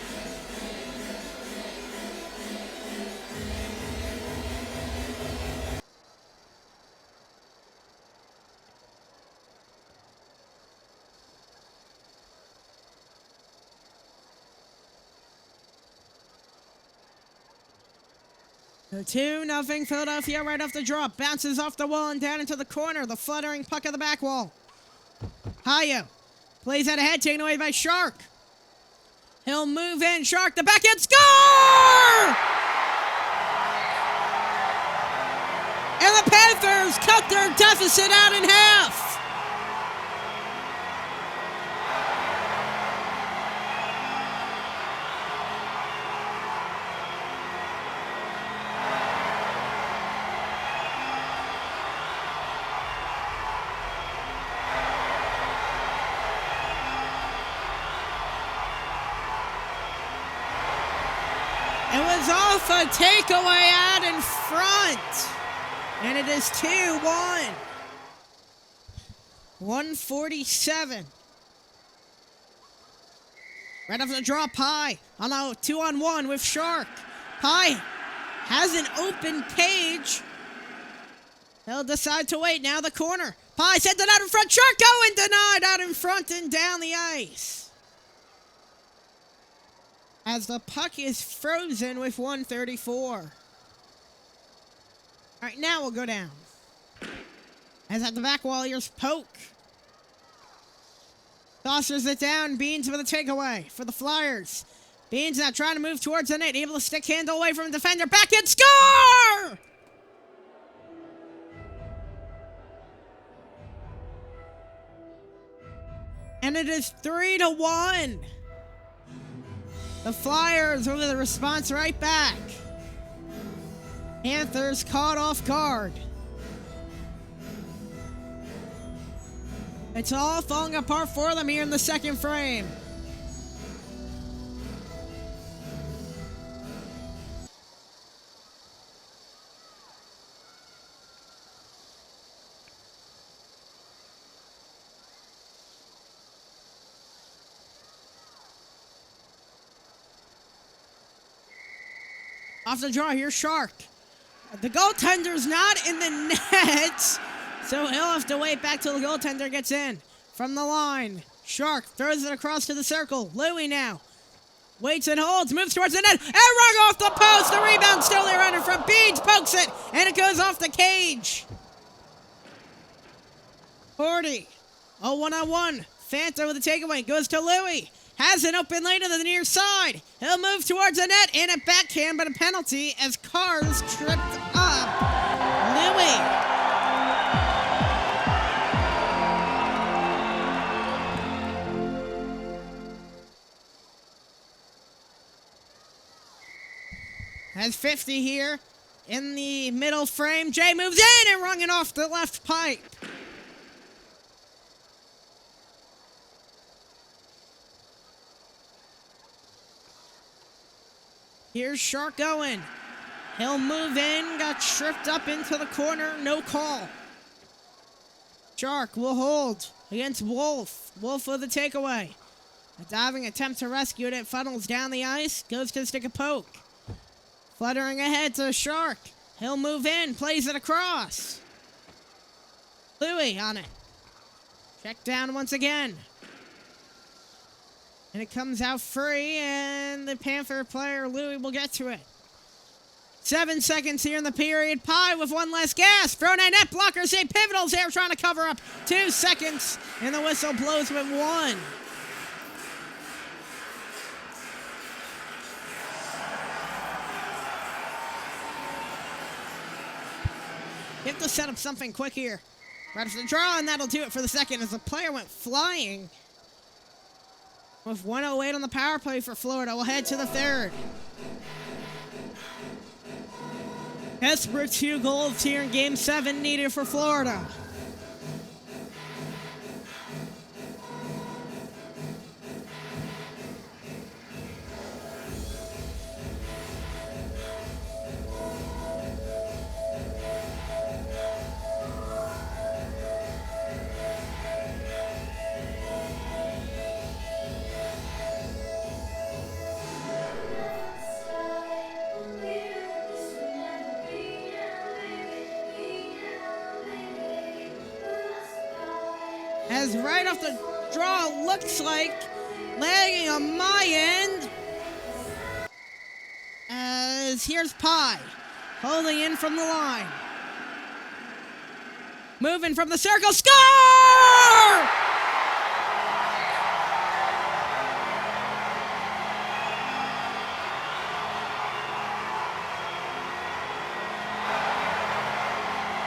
So 2-0 Philadelphia right off the drop. Bounces off the wall and down into the corner. The fluttering puck of the back wall. Hayo plays that ahead, taken away by Shark. He'll move in. Shark, the backhand score! And the Panthers cut their deficit out in half. It was off a takeaway out in front. And it is 2-1. 147. Right off the draw, Pie on a 2-on-1 with Shark. Pie has an open cage. He'll decide to wait. Now the corner. Pie sends it out in front. Shark going denied out in front and down the ice. As the puck is frozen with 134. All right, now we'll go down. As at the back wall, here's Poke. Tossers it down. Beans with a takeaway for the Flyers. Beans now trying to move towards the net. Able to stick handle away from the defender. Back and score! And it is 3-1. The Flyers with the response right back. Panthers caught off guard. It's all falling apart for them here in the second frame. Off the draw, here's Shark. The goaltender's not in the net, so he'll have to wait back till the goaltender gets in. From the line, Shark throws it across to the circle. Louie now waits and holds, moves towards the net, and rung off the post. The rebound still there under from Beans, pokes it, and it goes off the cage. 40. Oh, 1-on-1. Fanta with a takeaway, goes to Louie. Has an open lane to the near side. He'll move towards the net and a backhand, but a penalty as Cars tripped up Louie. Has 50 here in the middle frame. Jay moves in and rung it off the left pipe. Here's Shark going. He'll move in, got tripped up into the corner, no call. Shark will hold against Wolf. Wolf with the takeaway. A diving attempt to rescue it. It funnels down the ice, goes to stick a poke. Fluttering ahead to Shark. He'll move in, plays it across. Louie on it. Check down once again. And it comes out free, and the Panther player, Louie, will get to it. 7 seconds here in the period. Pie with one less gas. Thrown at net. Blocker save. Pivotal's there trying to cover up. 2 seconds, and the whistle blows with 1. You have to set up something quick here. Right off the draw, and that'll do it for the second as the player went flying. With 1:08 on the power play for Florida, we'll head to the third. Desperate 2 goals here in Game 7 needed for Florida. As right off the draw, looks like lagging on my end. As here's Pie, holding in from the line. Moving from the circle, score!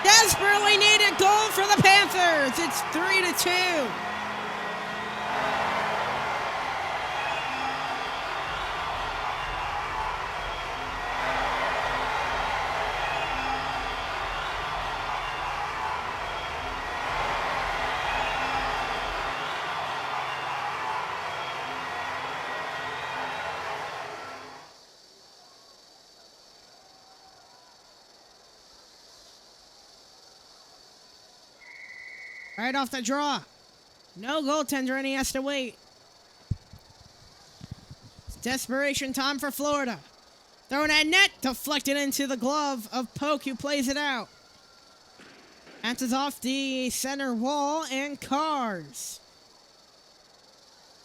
Desperately needed goal for the Panthers. It's 3-2. Right off the draw. No goaltender, and he has to wait. It's desperation time for Florida. Throwing at net, deflected into the glove of Polk, who plays it out. Bounces off the center wall, and Cars.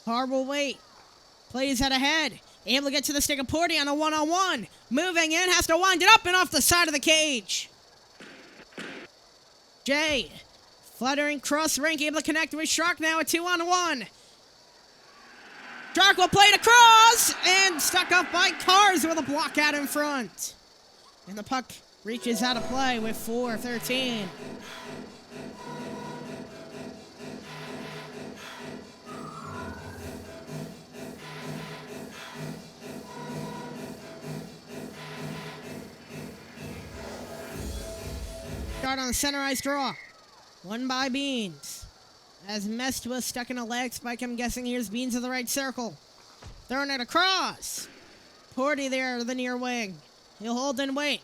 Carr will wait. Plays head ahead. Able to get to the stick of Porty on a one-on-one. Moving in, has to wind it up and off the side of the cage. Jay. Fluttering cross rink, able to connect with Shark now, a 2-on-1. Shark will play it across, and stuck up by Cars with a block out in front. And the puck reaches out of play with 4:13. Start on the center ice draw. Won by Beans. As Mest was stuck in a leg spike, I'm guessing here's Beans in the right circle. Throwing it across. Porty there, the near wing. He'll hold and wait.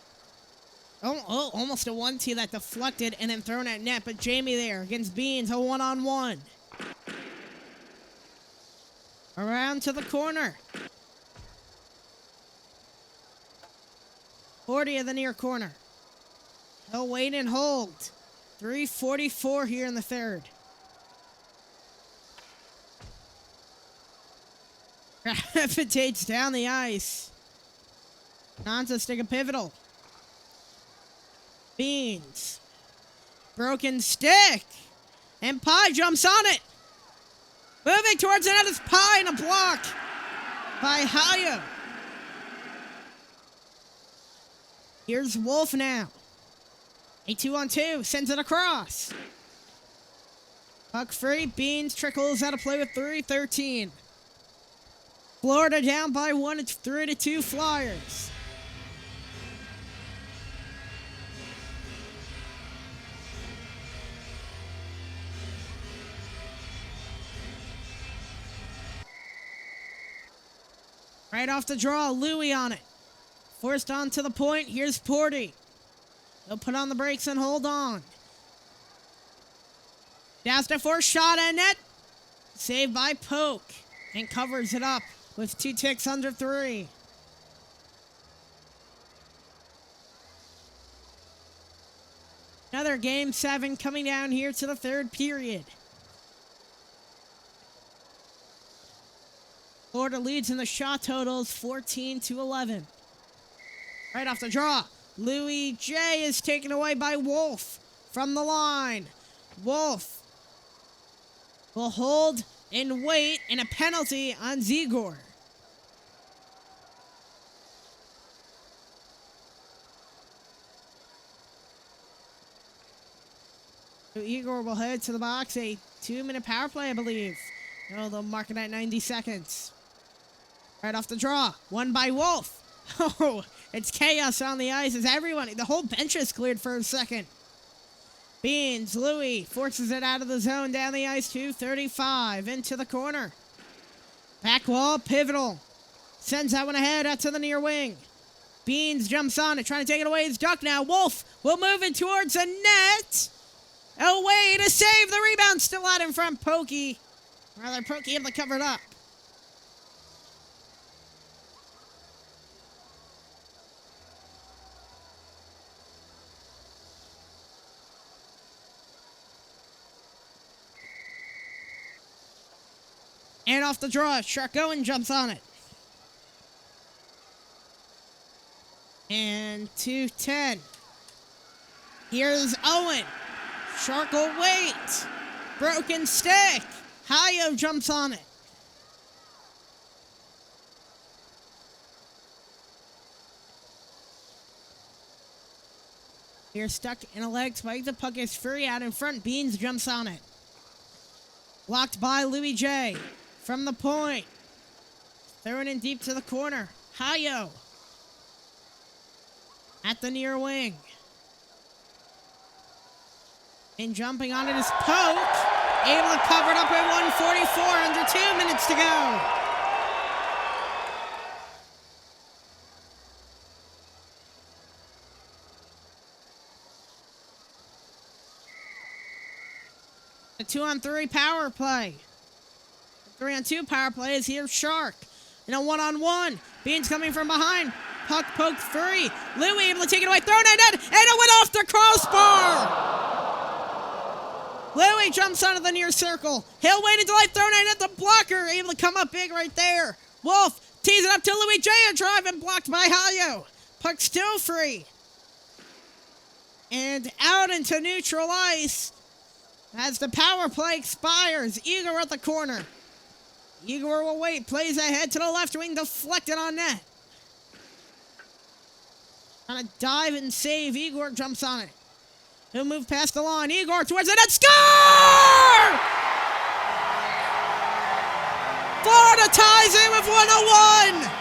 Oh, almost a 1-2 that deflected and then thrown at net, but Jamie there against Beans, a 1-on-1. Around to the corner. Porty in the near corner. He'll wait and hold. 3:44 here in the third. Gravitates down the ice. On to stick a pivotal. Beans. Broken stick. And Pie jumps on it. Moving towards the net is Pie, and a block by Haya. Here's Wolf now. A 2-on-2, sends it across. Puck free, Beans trickles out of play with 3:13. Florida down by 1, it's 3-2 Flyers. Right off the draw, Louis on it. Forced on to the point. Here's Porty. He'll put on the brakes and hold on. Down to fourth shot at net. Saved by Poke. And covers it up with 2 ticks under 3. Another Game 7 coming down here to the 3rd period. Florida leads in the shot totals 14-11. Right off the draw, Louis J is taken away by Wolf from the line. Wolf will hold and wait, and a penalty on Zigor. So Igor will head to the box, a 2-minute power play, I believe. No, they'll mark it at 90 seconds. Right off the draw, won by Wolf. Oh, it's chaos on the ice as the whole bench is cleared for a second. Beans, Louis forces it out of the zone down the ice to 35 into the corner. Back wall, pivotal. Sends that one ahead out to the near wing. Beans jumps on it, trying to take it away. It's Duck now. Wolf will move it towards the net. Away to save the rebound. Still out in front. Pokey able to cover it up. And off the draw, Shark Owen jumps on it. And 2-10. Here's Owen. Shark will wait. Broken stick. Hayo jumps on it. Here's stuck in a leg spike. The puck is free out in front. Beans jumps on it. Blocked by Louis J. From the point. Throwing in deep to the corner. Hayo. At the near wing. And jumping on it is Poke. Able to cover it up at 1:44. Under 2 minutes to go. A 2-on-3 power play. 3-on-2 power play is here. Shark. And a 1-on-1. Beans coming from behind. Puck poked free. Louis able to take it away. Thrown at net. And it went off the crossbar. Louis jumps onto the near circle. He'll wait until I thrown it at the blocker. Able to come up big right there. Wolf tees it up to Louis J. A drive and blocked by Hayo. Puck still free. And out into neutral ice as the power play expires. Igor at the corner. Igor will wait. Plays ahead to the left wing. Deflected on net. Trying to dive and save. Igor jumps on it. He'll move past the line. Igor towards the net. Score! Florida ties in with 101.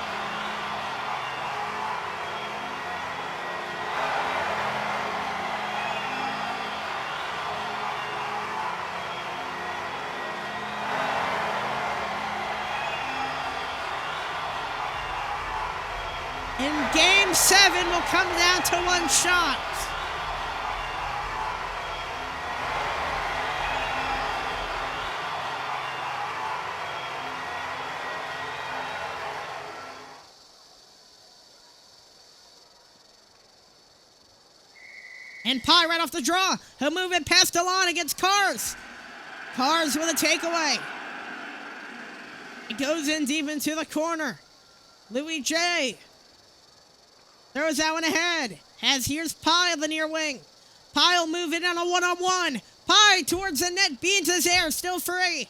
And Game 7 will come down to one shot. And Pye right off the draw. He'll move it past the line against Cars. Cars with a takeaway. It goes in deep into the corner. Louis J. throws that one ahead. Here's Pye of the near wing. Pye will move it on a 1-on-1. Pye towards the net. Beans is there. Still free.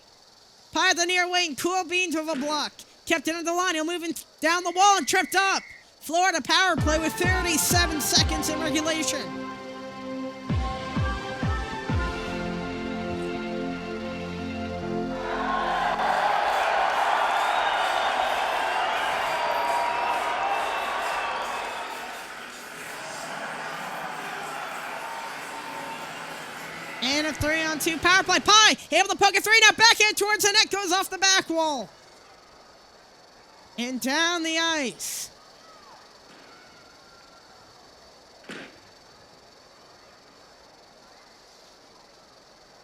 Pye of the near wing. Cool Beans with a block. Kept it on the line. He'll move it down the wall and tripped up. Florida power play with 37 seconds in regulation. And a 3-on-2 power play. Pye able to poke a 3. Now backhand towards the net. Goes off the back wall. And down the ice.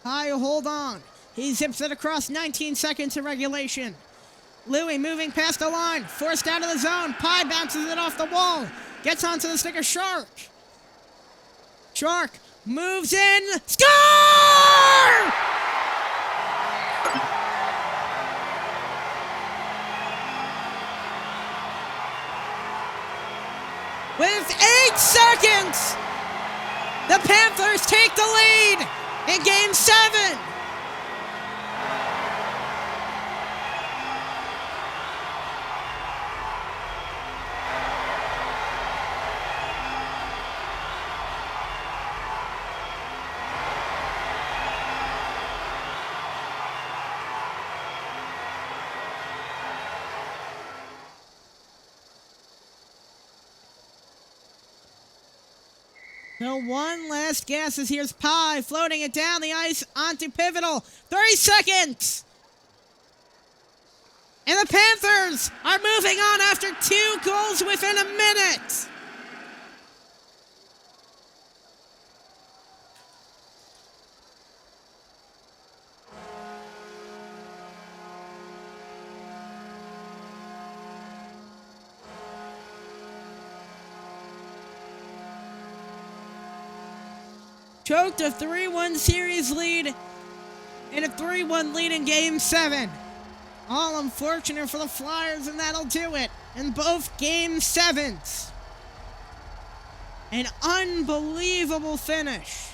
High, hold on. He zips it across 19 seconds of regulation. Louis moving past the line, forced out of the zone. Pye bounces it off the wall. Gets onto the stick of Shark. Shark moves in. Score! With 8 seconds, the Panthers take the lead in Game 7. So one last guess as here's Pye floating it down the ice onto Pivotal. 30 seconds! And the Panthers are moving on after 2 goals within a minute! Choked a 3-1 series lead and a 3-1 lead in Game 7. All unfortunate for the Flyers, and that'll do it in both Game 7s. An unbelievable finish.